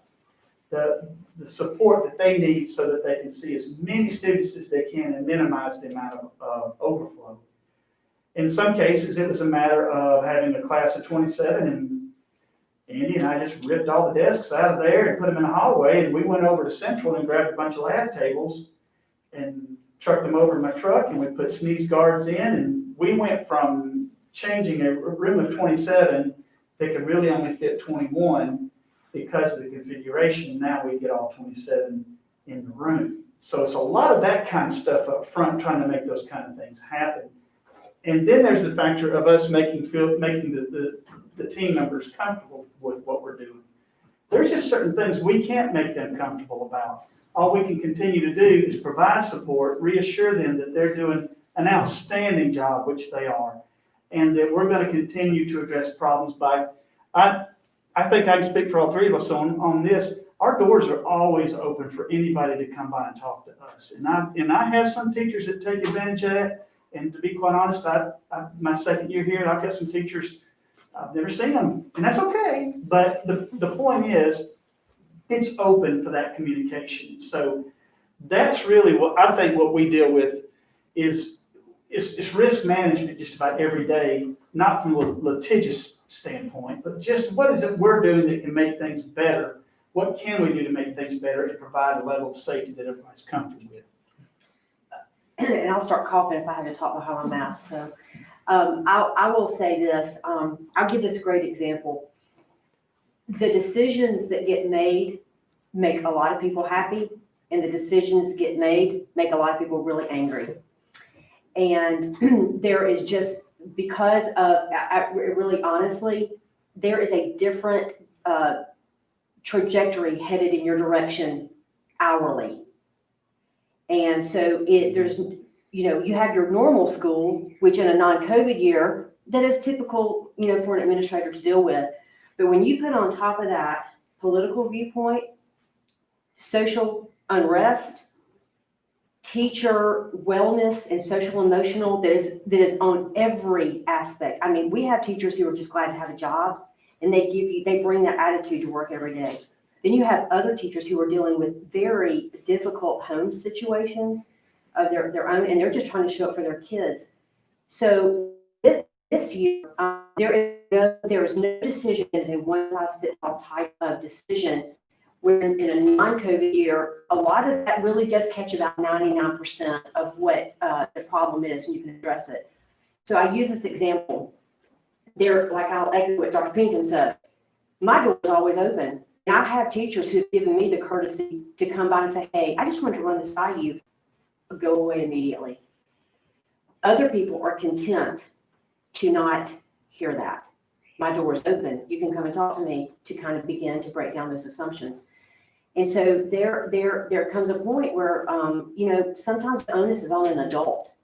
the support that they need so that they can see as many students as they can and minimize the amount of overflow. In some cases, it was a matter of having a class of 27, and Andy and I just ripped all the desks out of there and put them in the hallway, and we went over to Central and grabbed a bunch of lab tables and trucked them over in my truck, and we put sneeze guards in, and we went from changing a room of 27 that could really only fit 21 because of the configuration. Now we get all 27 in the room. So it's a lot of that kind of stuff up front, trying to make those kind of things happen. And then there's the factor of us making the team members comfortable with what we're doing. There's just certain things we can't make them comfortable about. All we can continue to do is provide support, reassure them that they're doing an outstanding job, which they are, and that we're going to continue to address problems by, I think I can speak for all three of us on this. Our doors are always open for anybody to come by and talk to us. And I have some teachers that take advantage of that. And to be quite honest, my second year here, I've got some teachers, I've never seen them, and that's okay. But the point is, it's open for that communication. So that's really what we deal with is risk management just about every day, not from a litigious standpoint, but just what is it we're doing that can make things better? What can we do to make things better and provide a level of safety that everybody's comfortable with? And I'll start coughing if I have to talk behind my mask. So I will say this, I'll give this a great example. The decisions that get made make a lot of people happy, and the decisions get made make a lot of people really angry. And there is just, because of, really honestly, there is a different trajectory headed in your direction hourly. And so there's, you have your normal school, which in a non-COVID year, that is typical, for an administrator to deal with. But when you put on top of that political viewpoint, social unrest, teacher wellness and social emotional, that is on every aspect. I mean, we have teachers who are just glad to have a job, and they bring that attitude to work every day. Then you have other teachers who are dealing with very difficult home situations of their own, and they're just trying to show up for their kids. So this year, there is no decision that is a one-size-fits-all type of decision. Where in a non-COVID year, a lot of that really does catch about 99% of what the problem is, and you can address it. So I use this example. I'll echo what Dr. Pennington says. My door is always open. And I have teachers who have given me the courtesy to come by and say, hey, I just wanted to run this by you. Go away immediately. Other people are content to not hear that. My door is open. You can come and talk to me, to kind of begin to break down those assumptions. And so there comes a point where, sometimes the onus is on an adult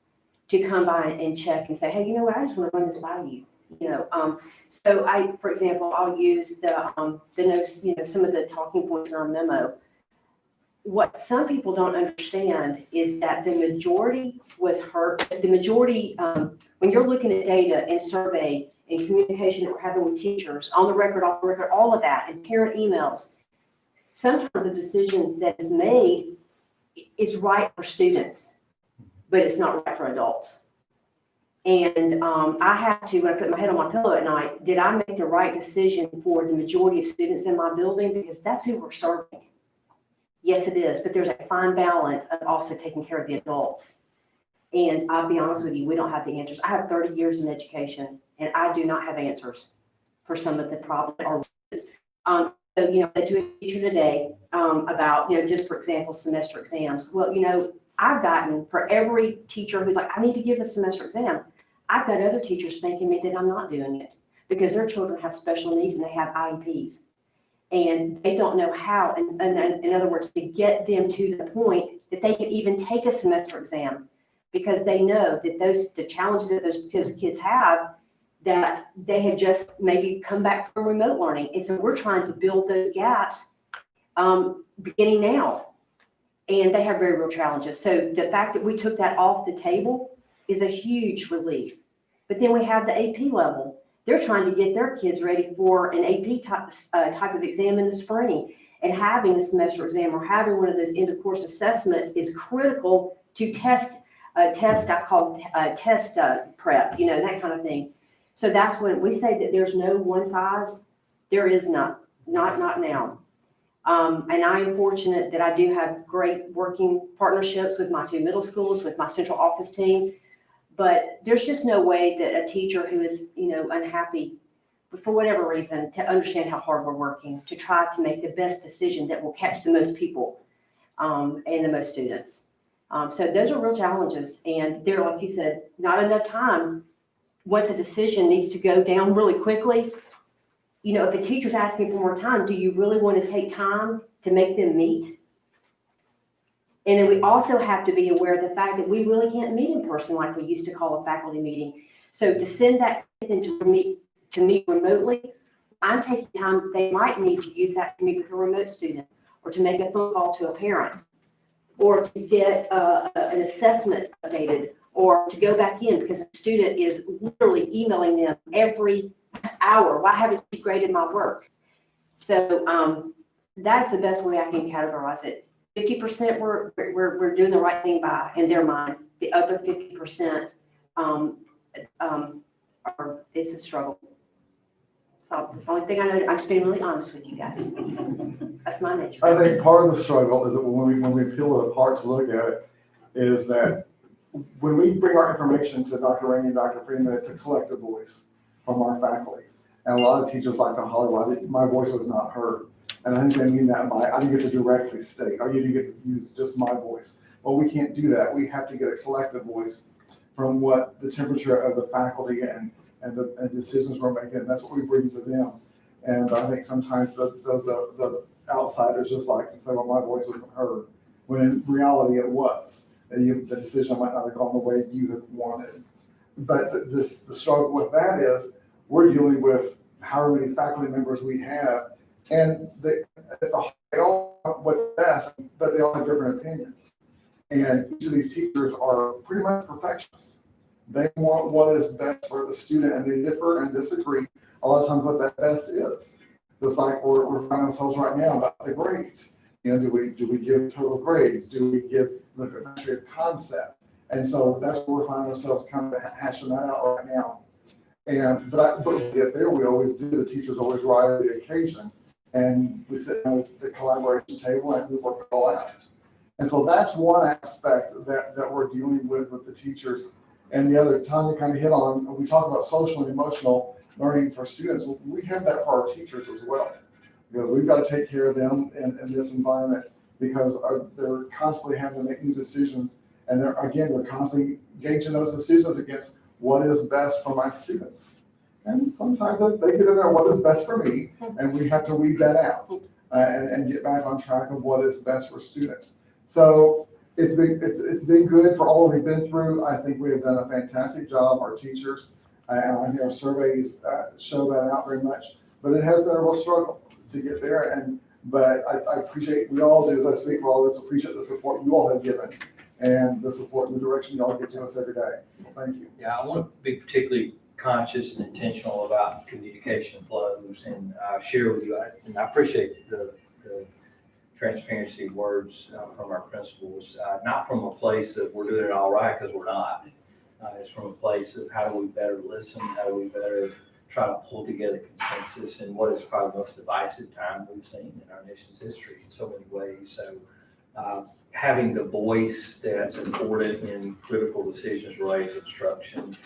to come by and check and say, hey, you know what, I just want to run this by you. So for example, I'll use the notes, some of the talking points in our memo. What some people don't understand is that the majority was hurt. The majority, when you're looking at data and survey and communication that we're having with teachers, on the record, off the record, all of that, and parent emails, sometimes the decision that is made is right for students, but it's not right for adults. And I have to, when I put my head on my pillow at night, did I make the right decision for the majority of students in my building? Because that's who we're serving. Yes, it is, but there's a fine balance of also taking care of the adults. And I'll be honest with you, we don't have the answers. I have 30 years in education, and I do not have answers for some of the problems. So, to a teacher today about, just for example, semester exams. Well, I've gotten, for every teacher who's like, I need to give a semester exam, I've got other teachers thanking me that I'm not doing it because their children have special needs and they have IEPs. And they don't know how, in other words, to get them to the point that they can even take a semester exam, because they know that the challenges that those kids have, that they have just maybe come back from remote learning. And so we're trying to build those gaps beginning now. And they have very real challenges. So the fact that we took that off the table is a huge relief. But then we have the AP level. They're trying to get their kids ready for an AP type of exam in the spring. And having a semester exam or having one of those end of course assessments is critical to test I call test prep, that kind of thing. So that's when we say that there's no one size, there is not now. And I am fortunate that I do have great working partnerships with my 2 middle schools, with my central office team. But there's just no way that a teacher who is, unhappy, for whatever reason, to understand how hard we're working, to try to make the best decision that will catch the most people and the most students. So those are real challenges. And there, like you said, not enough time. Once a decision needs to go down really quickly, if a teacher's asking for more time, do you really want to take time to make them meet? And then we also have to be aware of the fact that we really can't meet in person like we used to call a faculty meeting. So to send that to meet remotely, I'm taking time they might need to use that to meet with a remote student, or to make a phone call to a parent, or to get an assessment updated, or to go back in because a student is literally emailing them every hour. Why haven't you graded my work? So that's the best way I can categorize it. 50% we're doing the right thing by, in their mind. The other 50%, it's a struggle. So that's the only thing I know. I'm just being really honest with you guys. That's my nature. I think part of the struggle is that when we peel it apart to look at it, is that when we bring our information to Dr. Rainey and Dr. Freeman, it's a collective voice from our faculties. And a lot of teachers like to holler, "Well, my voice was not heard." And I think they mean that by, I didn't get to directly state, or you didn't get to use just my voice. Well, we can't do that. We have to get a collective voice from what the temperature of the faculty and the decisions we're making, and that's what we bring to them. And I think sometimes the outsiders just like to say, "Well, my voice wasn't heard," when in reality it was. And the decision might not have gone the way you had wanted. But the struggle with that is, we're dealing with however many faculty members we have, and they all want what's best, but they all have different opinions. And each of these teachers are pretty much perfectionists. They want what is best for the student, and they differ and disagree a lot of times what that best is. Just like we're finding ourselves right now about the grades. You know, do we give total grades? Do we look at mastery of concept? And so that's where we're finding ourselves kind of hashing that out right now. But when we get there, we always do. The teachers always rise to the occasion, and we sit down at the collaboration table and we work it all out. And so that's one aspect that we're dealing with the teachers. And the other, Tanya kind of hit on, we talk about social and emotional learning for students. We have that for our teachers as well. Because we've got to take care of them in this environment, because they're constantly having to make new decisions. And they're constantly gauging those decisions against what is best for my students. And sometimes they get in there, what is best for me, and we have to weed that out and get back on track of what is best for students. So it's been good for all we've been through. I think we have done a fantastic job, our teachers, and I think our surveys show that out very much. But it has been a real struggle to get there, but I appreciate, we all do, as I speak for all of us, appreciate the support you all have given and the support and the direction you all give to us every day. Thank you. Yeah, I want to be particularly conscious and intentional about communication flows and share with you, and I appreciate the transparency words from our principals, not from a place of we're doing it all right, because we're not. It's from a place of how do we better listen, how do we better try to pull together consensus in what is probably the most divisive time we've seen in our nation's history in so many ways. So having the voice that's important in critical decisions related to instruction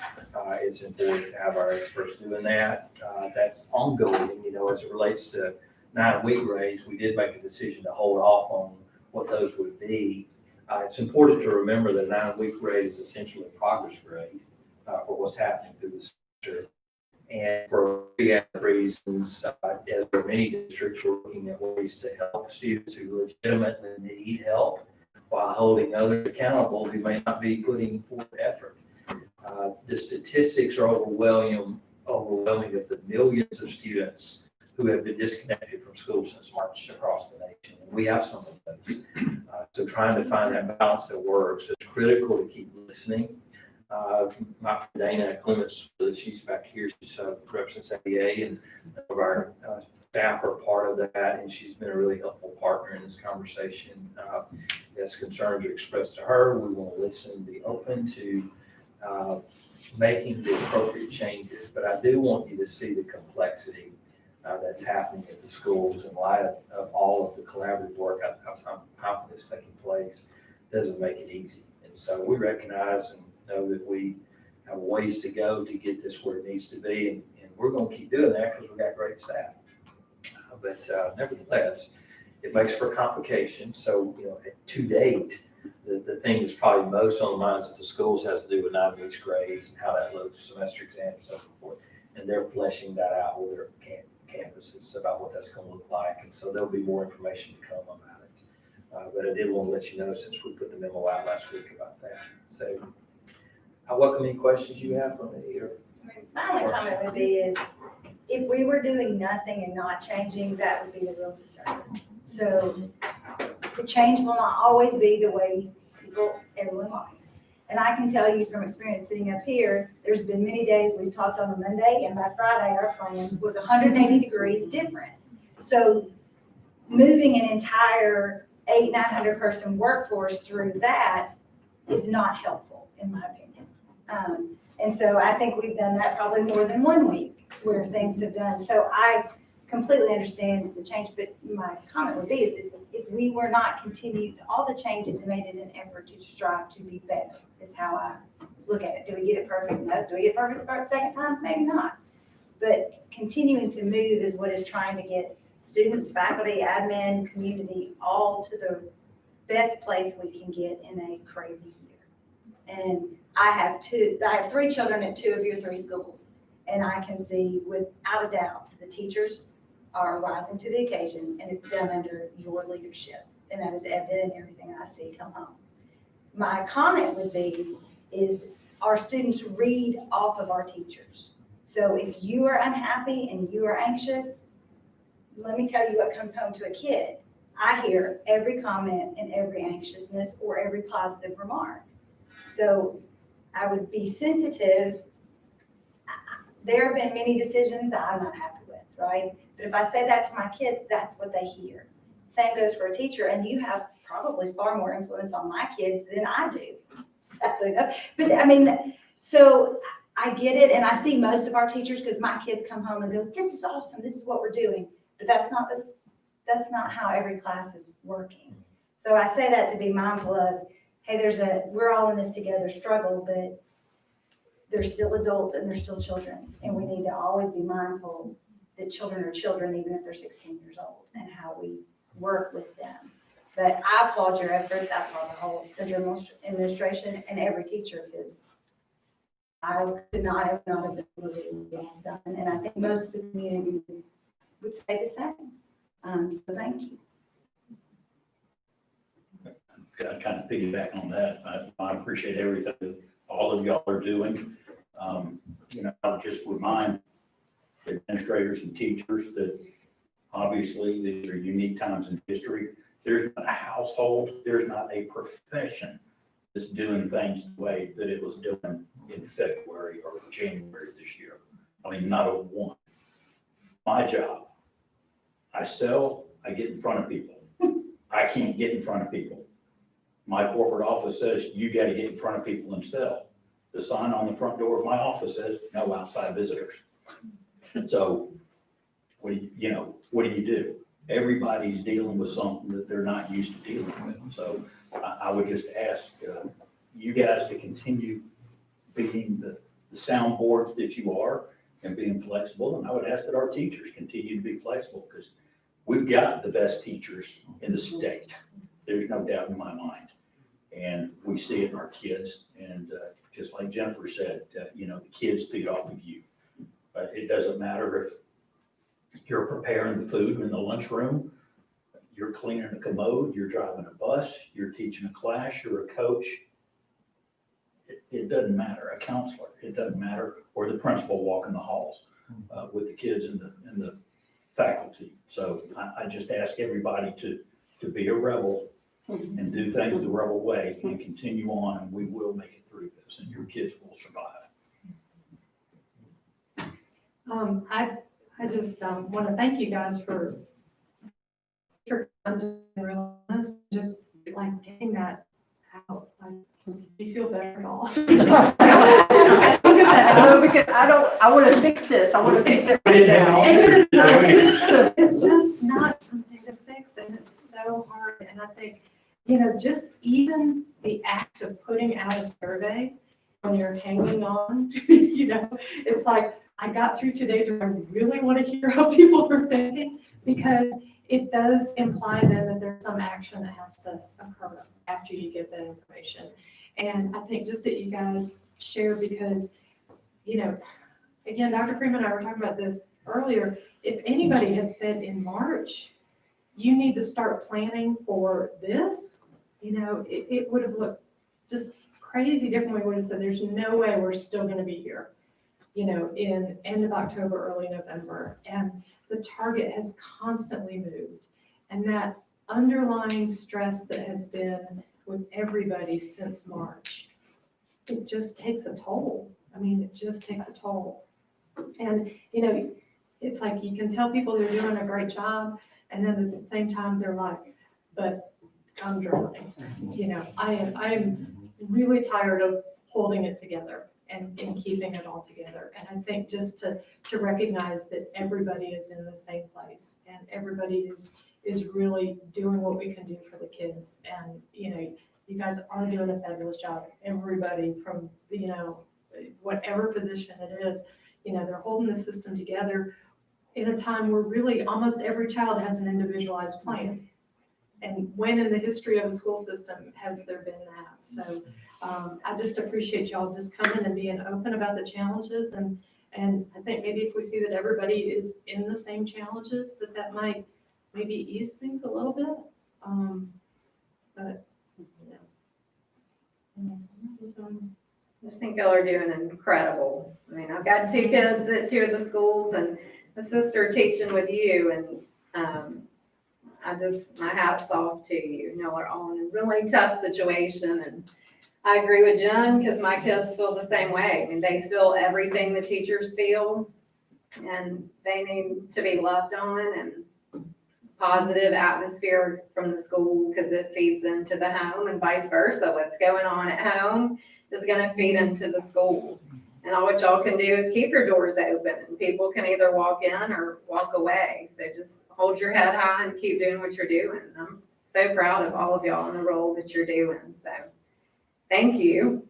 is important to have our experts doing that. That's ongoing, as it relates to 9-week grades. We did make a decision to hold off on what those would be. It's important to remember that 9-week grade is essentially a progress grade for what's happening through the semester. And for reasons, as there are many districts looking at ways to help students who legitimately need help while holding others accountable who may not be putting forth effort. The statistics are overwhelming of the millions of students who have been disconnected from school since March across the nation. And we have some of those. So trying to find that balance that works, it's critical to keep listening. My friend Dana Clements, she's back here, she represents ABA, and some of our staff are part of that, and she's been a really helpful partner in this conversation. As concerns are expressed to her, we want to listen, be open to making the appropriate changes. But I do want you to see the complexity that's happening at the schools in light of all of the collaborative work I'm confident is taking place. Doesn't make it easy. And so we recognize and know that we have ways to go to get this where it needs to be, and we're going to keep doing that because we've got great staff. But nevertheless, it makes for complication. So, to date, the thing that's probably most on the minds of the schools has to do with 9-week grades and how that looks, semester exams, and so forth. And they're fleshing that out with their campuses about what that's going to look like. And so there'll be more information to come about it. But I did want to let you know, since we put the memo out last week about that. So I welcome any questions you have for me. My only comment would be is, if we were doing nothing and not changing, that would be the real disservice. So the change will not always be the way everyone likes. And I can tell you from experience sitting up here, there's been many days we talked on a Monday, and by Friday our plan was 180 degrees different. So moving an entire 800-900 person workforce through that is not helpful, in my opinion. And so I think we've done that probably more than 1 week where things have done. So I completely understand the change, but my comment would be is if we were not continued, all the changes are made in an effort to strive to be better, is how I look at it. Do we get it perfect? No. Do we get it perfect the second time? Maybe not. But continuing to move is what is trying to get students, faculty, admin, community, all to the best place we can get in a crazy year. And I have 3 children at 2 of your 3 schools. And I can see without a doubt, the teachers are rising to the occasion, and it's done under your leadership. And that is evident in everything I see come home. My comment would be is our students read off of our teachers. So if you are unhappy and you are anxious, let me tell you what comes home to a kid. I hear every comment and every anxiousness or every positive remark. So I would be sensitive. There have been many decisions that I'm not happy with, right? But if I say that to my kids, that's what they hear. Same goes for a teacher, and you have probably far more influence on my kids than I do. Sadly enough. But I mean, so I get it, and I see most of our teachers, because my kids come home and go, this is awesome, this is what we're doing. But that's not how every class is working. So I say that to be mindful of, hey, we're all in this together struggle, but they're still adults and they're still children. And we need to always be mindful that children are children, even if they're 16 years old, and how we work with them. But I applaud your efforts. I applaud the whole Central Administration and every teacher, because I could not have been able to do what you've done. And I think most of the community would say the same. So thank you. Kind of piggyback on that. I appreciate everything that all of y'all are doing. I'll just remind administrators and teachers that obviously these are unique times in history. There's not a household, there's not a profession that's doing things the way that it was done in February or January this year. I mean, not a one. My job, I sell, I get in front of people. I can't get in front of people. My corporate office says, you got to get in front of people and sell. The sign on the front door of my office says, no outside visitors. So what do you do? Everybody's dealing with something that they're not used to dealing with. So I would just ask you guys to continue being the soundboards that you are and being flexible. And I would ask that our teachers continue to be flexible, because we've got the best teachers in the state. There's no doubt in my mind. And we see it in our kids. And just like Jennifer said, the kids feed off of you. But it doesn't matter if you're preparing the food in the lunchroom, you're cleaning a commode, you're driving a bus, you're teaching a class, you're a coach. It doesn't matter. A counselor, it doesn't matter. Or the principal walking the halls with the kids and the faculty. So I just ask everybody to be a rebel and do things the rebel way and continue on, and we will make it through this, and your kids will survive. I just want to thank you guys for just like getting that out. Do you feel better at all? I want to fix this. I want to fix it right now. It's just not something to fix, and it's so hard. And I think, just even the act of putting out a survey when you're hanging on, it's like, I got through today. Do I really want to hear how people are thinking? Because it does imply then that there's some action that has to occur after you get that information. And I think just that you guys share, because, again, Dr. Freeman and I were talking about this earlier. If anybody had said in March, you need to start planning for this, it would have looked just crazy different. We would have said, there's no way we're still going to be here, in end of October, early November. And the target has constantly moved. And that underlying stress that has been with everybody since March, it just takes a toll. I mean, it just takes a toll. And, it's like you can tell people they're doing a great job, and then at the same time, they're like, but I'm drowning. I am really tired of holding it together. and keeping it all together. And I think just to recognize that everybody is in the same place and everybody is really doing what we can do for the kids. And, you guys are doing a fabulous job. Everybody from, whatever position it is, they're holding the system together in a time where really almost every child has an individualized plan. And when in the history of a school system has there been that? So I just appreciate y'all just coming and being open about the challenges. And I think maybe if we see that everybody is in the same challenges, that might maybe ease things a little bit. But, I just think y'all are doing incredible. I mean, I've got two kids at two of the schools and a sister teaching with you, and my hat's off to you. Y'all are all in a really tough situation, and I agree with Jen because my kids feel the same way. I mean, they feel everything the teachers feel, and they need to be loved on, and positive atmosphere from the school because it feeds into the home and vice versa. What's going on at home is going to feed into the school. And all what y'all can do is keep your doors open and people can either walk in or walk away. So just hold your head high and keep doing what you're doing. I'm so proud of all of y'all in the role that you're doing. So thank you.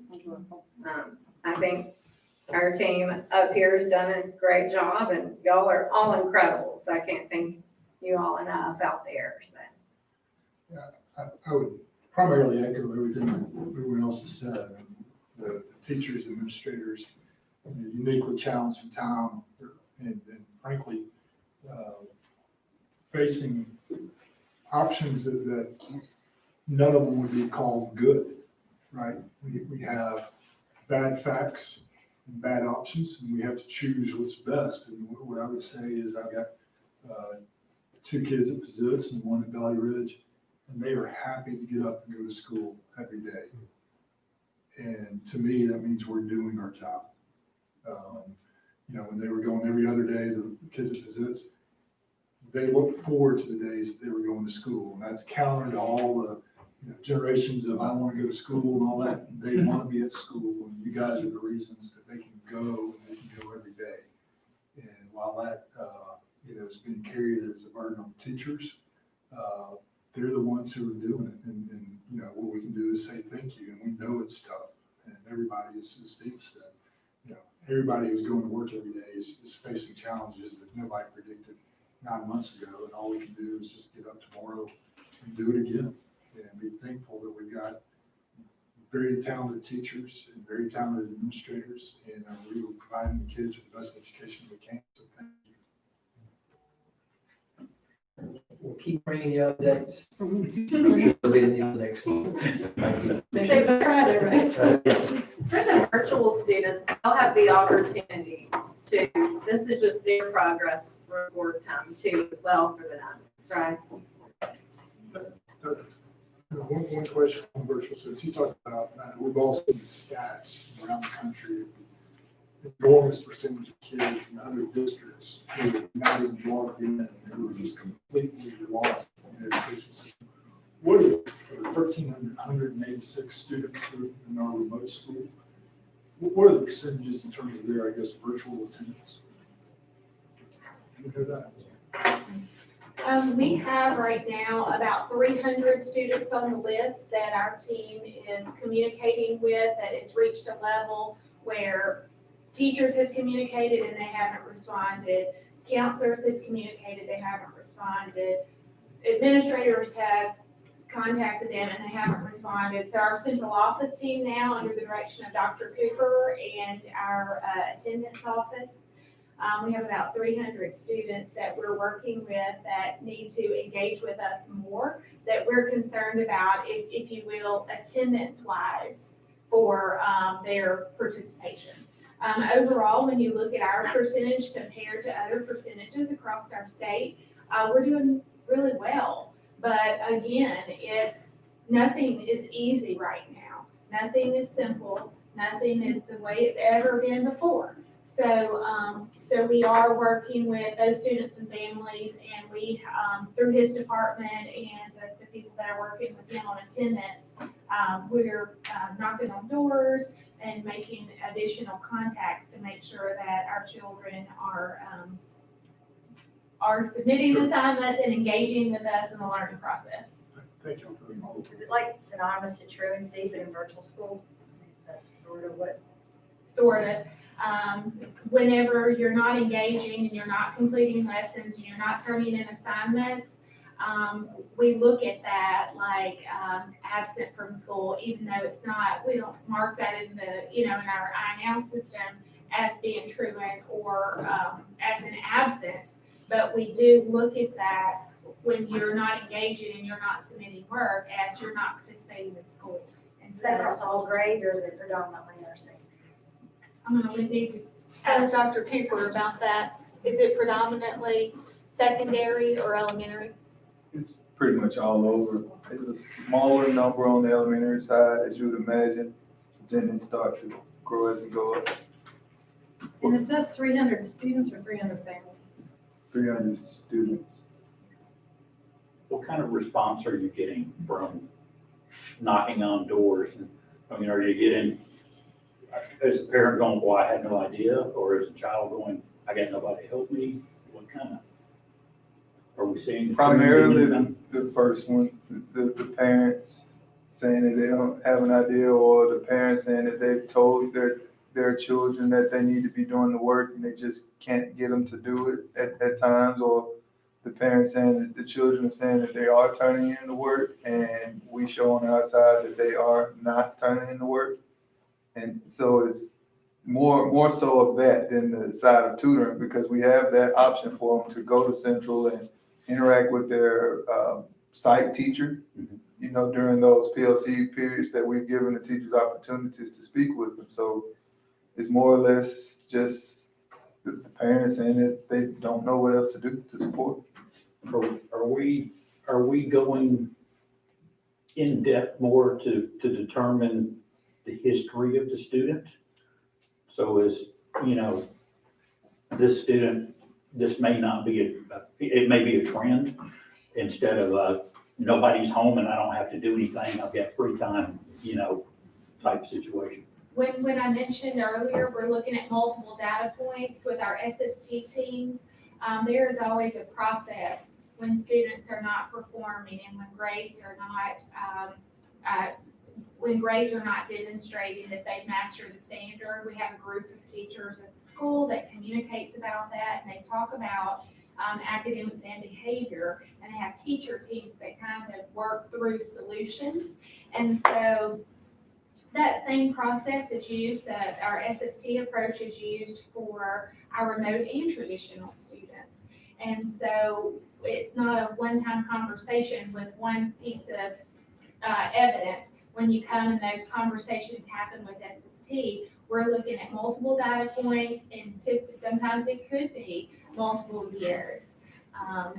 I think our team up here has done a great job and y'all are all incredible. So I can't thank you all enough out there. So I would primarily echo everything that everyone else has said. The teachers, administrators, uniquely challenged from time, and frankly, facing options that none of them would be called good, right? We have bad facts and bad options, and we have to choose what's best. And what I would say is I've got two kids at Pizzitz and one at Valley Ridge, and they are happy to get up and go to school every day. And to me, that means we're doing our job. When they were going every other day, the kids at Pizzitz, they looked forward to the days that they were going to school. And that's counter to all the generations of I don't want to go to school and all that. They want to be at school, and you guys are the reasons that they can go and they can go every day. And while that is being carried as a burden on teachers, they're the ones who are doing it. And what we can do is say thank you. And we know it's tough. And everybody, as Steve said, everybody who's going to work every day is facing challenges that nobody predicted 9 months ago. And all we can do is just get up tomorrow and do it again. And be thankful that we've got very talented teachers and very talented administrators. And we will provide the kids with the best education we can. So thank you. We'll keep bringing you updates. She'll be in the next one. Thank you. Friday, right? Yes. for the virtual students, they'll have the opportunity to, this is just their progress report time too as well for them, right? One question on virtual students. You talked about, we've all seen stats around the country, the enormous percentage of kids in other districts who are not even logged in, who are just completely lost in the education system. What are the 1,386 students who are in our remote school? What are the percentages in terms of their, virtual attendance? You know that? We have right now about 300 students on the list that our team is communicating with, that it's reached a level where teachers have communicated and they haven't responded. Counselors have communicated, they haven't responded. Administrators have contacted them and they haven't responded. So our central office team now, under the direction of Dr. Cooper and our attendance office, we have about 300 students that we're working with that need to engage with us more, that we're concerned about, if you will, attendance-wise for their participation. Overall, when you look at our percentage compared to other percentages across our state, we're doing really well. But again, nothing is easy right now. Nothing is simple. Nothing is the way it's ever been before. So we are working with those students and families, and we, through his department and the people that are working with him on attendance, we're knocking on doors and making additional contacts to make sure that our children are submitting assignments and engaging with us in the learning process. Thank you for all. Is it like synonymous to truancy, but in virtual school? Is that sort of what? Sort of. Whenever you're not engaging and you're not completing lessons and you're not turning in assignments, we look at that like absent from school, even though it's not, we don't mark that in the, in our I-Now system as being truant or as an absence, but we do look at that when you're not engaging and you're not submitting work as you're not participating in school. And Is that so across all grades or is it predominantly nursing? I'm gonna need to ask Dr. Cooper about that. Is it predominantly secondary or elementary? It's pretty much all over. It's a smaller number on the elementary side, as you would imagine. Then it starts to grow as we go up. And is that 300 students or 300 families? 300 students. What kind of response are you getting from knocking on doors? I mean, are you getting, is the parent going, boy, I had no idea? Or is the child going, I got nobody to help me? What kind of? Are we seeing? Primarily the first one, the parents saying that they don't have an idea, or the parents saying that they've told their children that they need to be doing the work and they just can't get them to do it at times, or the parents saying that the children are saying that they are turning in the work and we show on our side that they are not turning in the work. And so it's more so of that than the side of tutoring, because we have that option for them to go to Central and interact with their psych teacher, during those PLC periods that we've given the teachers opportunities to speak with them. So it's more or less just the parents saying that they don't know what else to do to support. Are we going in depth more to determine the history of the student? So this student, this may not be it may be a trend instead of nobody's home and I don't have to do anything, I've got free time, type situation. When I mentioned earlier, we're looking at multiple data points with our SST teams. There is always a process when students are not performing and when grades are not demonstrating that they've mastered the standard. We have a group of teachers at the school that communicates about that, and they talk about academics and behavior, and they have teacher teams that kind of work through solutions. And so that same process is used, that our SST approach is used for our remote and traditional students. And so it's not a one-time conversation with one piece of evidence. When you come and those conversations happen with SST, we're looking at multiple data points, and sometimes it could be multiple years.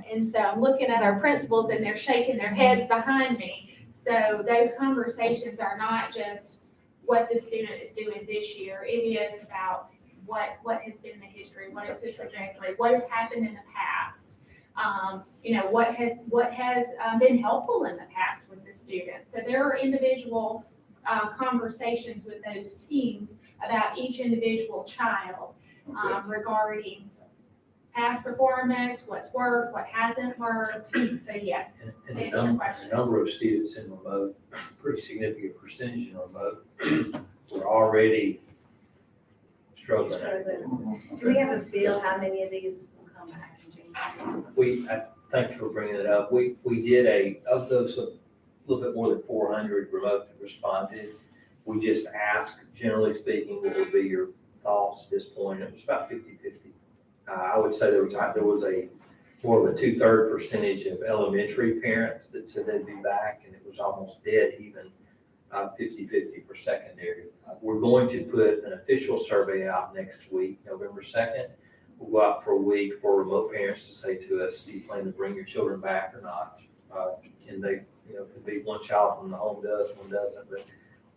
And so I'm looking at our principals and they're shaking their heads behind me. So those conversations are not just what the student is doing this year. It is about what has been the history, what is the trajectory, what has happened in the past. What has been helpful in the past with the students. So there are individual conversations with those teams about each individual child regarding past performance, what's worked, what hasn't worked. So yes, And to answer your question. the number of students in remote, pretty significant percentage in remote, we're already struggling. Do we have a feel how many of these will come back in June? Thank you for bringing it up. We did of those, a little bit more than 400 remote that responded. We just asked, generally speaking, what would be your thoughts at this point? It was about 50-50. I would say there was a more of a 2/3 percentage of elementary parents that said they'd be back, and it was almost dead even 50-50 for secondary. We're going to put an official survey out next week, November 2nd. We'll go out for a week for remote parents to say to us, do you plan to bring your children back or not? Can they, could be one child from the home does, one doesn't, but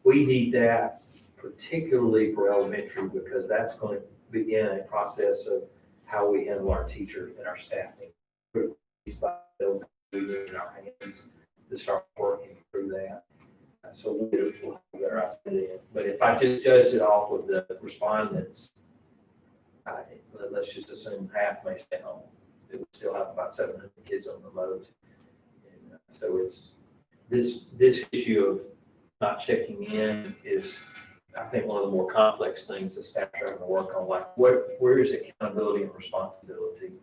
we need that particularly for elementary, because that's going to begin a process of how we handle our teachers and our staffing. In our hands to start working through that. So we'll have a better But if I just judge it off of the respondents, let's just assume half may stay home. It would still have about 700 kids on remote. And so it's, this issue of not checking in is, I think, one of the more complex things that staff are having to work on, like where is accountability and responsibility?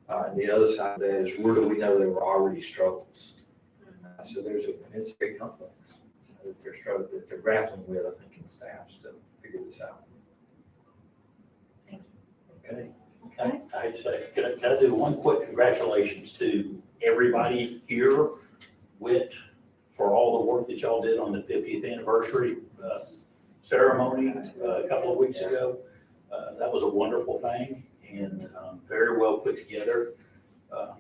And the other side of that is, where do we know there were already struggles? So it's very complex that they're struggling, that they're grappling with, I think, in staff to figure this out. Okay. Okay. I just say, can I do one quick congratulations to everybody here, WIT, for all the work that y'all did on the 50th anniversary ceremony a couple of weeks ago. That was a wonderful thing and very well put together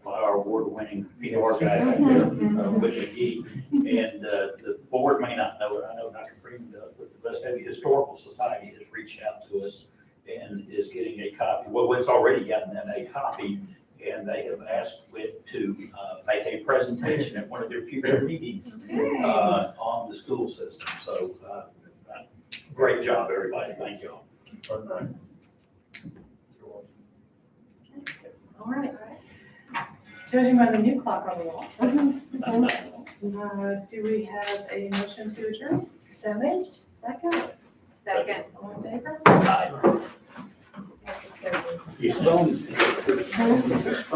by our award-winning PR guy back there, Whit McGee. And the board may not know it, I know Dr. Freeman does, but the Vestavia Historical Society has reached out to us and is getting a copy. Well, Whit's already gotten them a copy, and they have asked Whit to make a presentation at one of their future meetings on the school system. So great job, everybody. Thank you all. All right. Judging by the new clock on the wall. Do we have a motion to adjourn? So moved. Second? Second. All in favor? Bye. That was so good. Your phone's-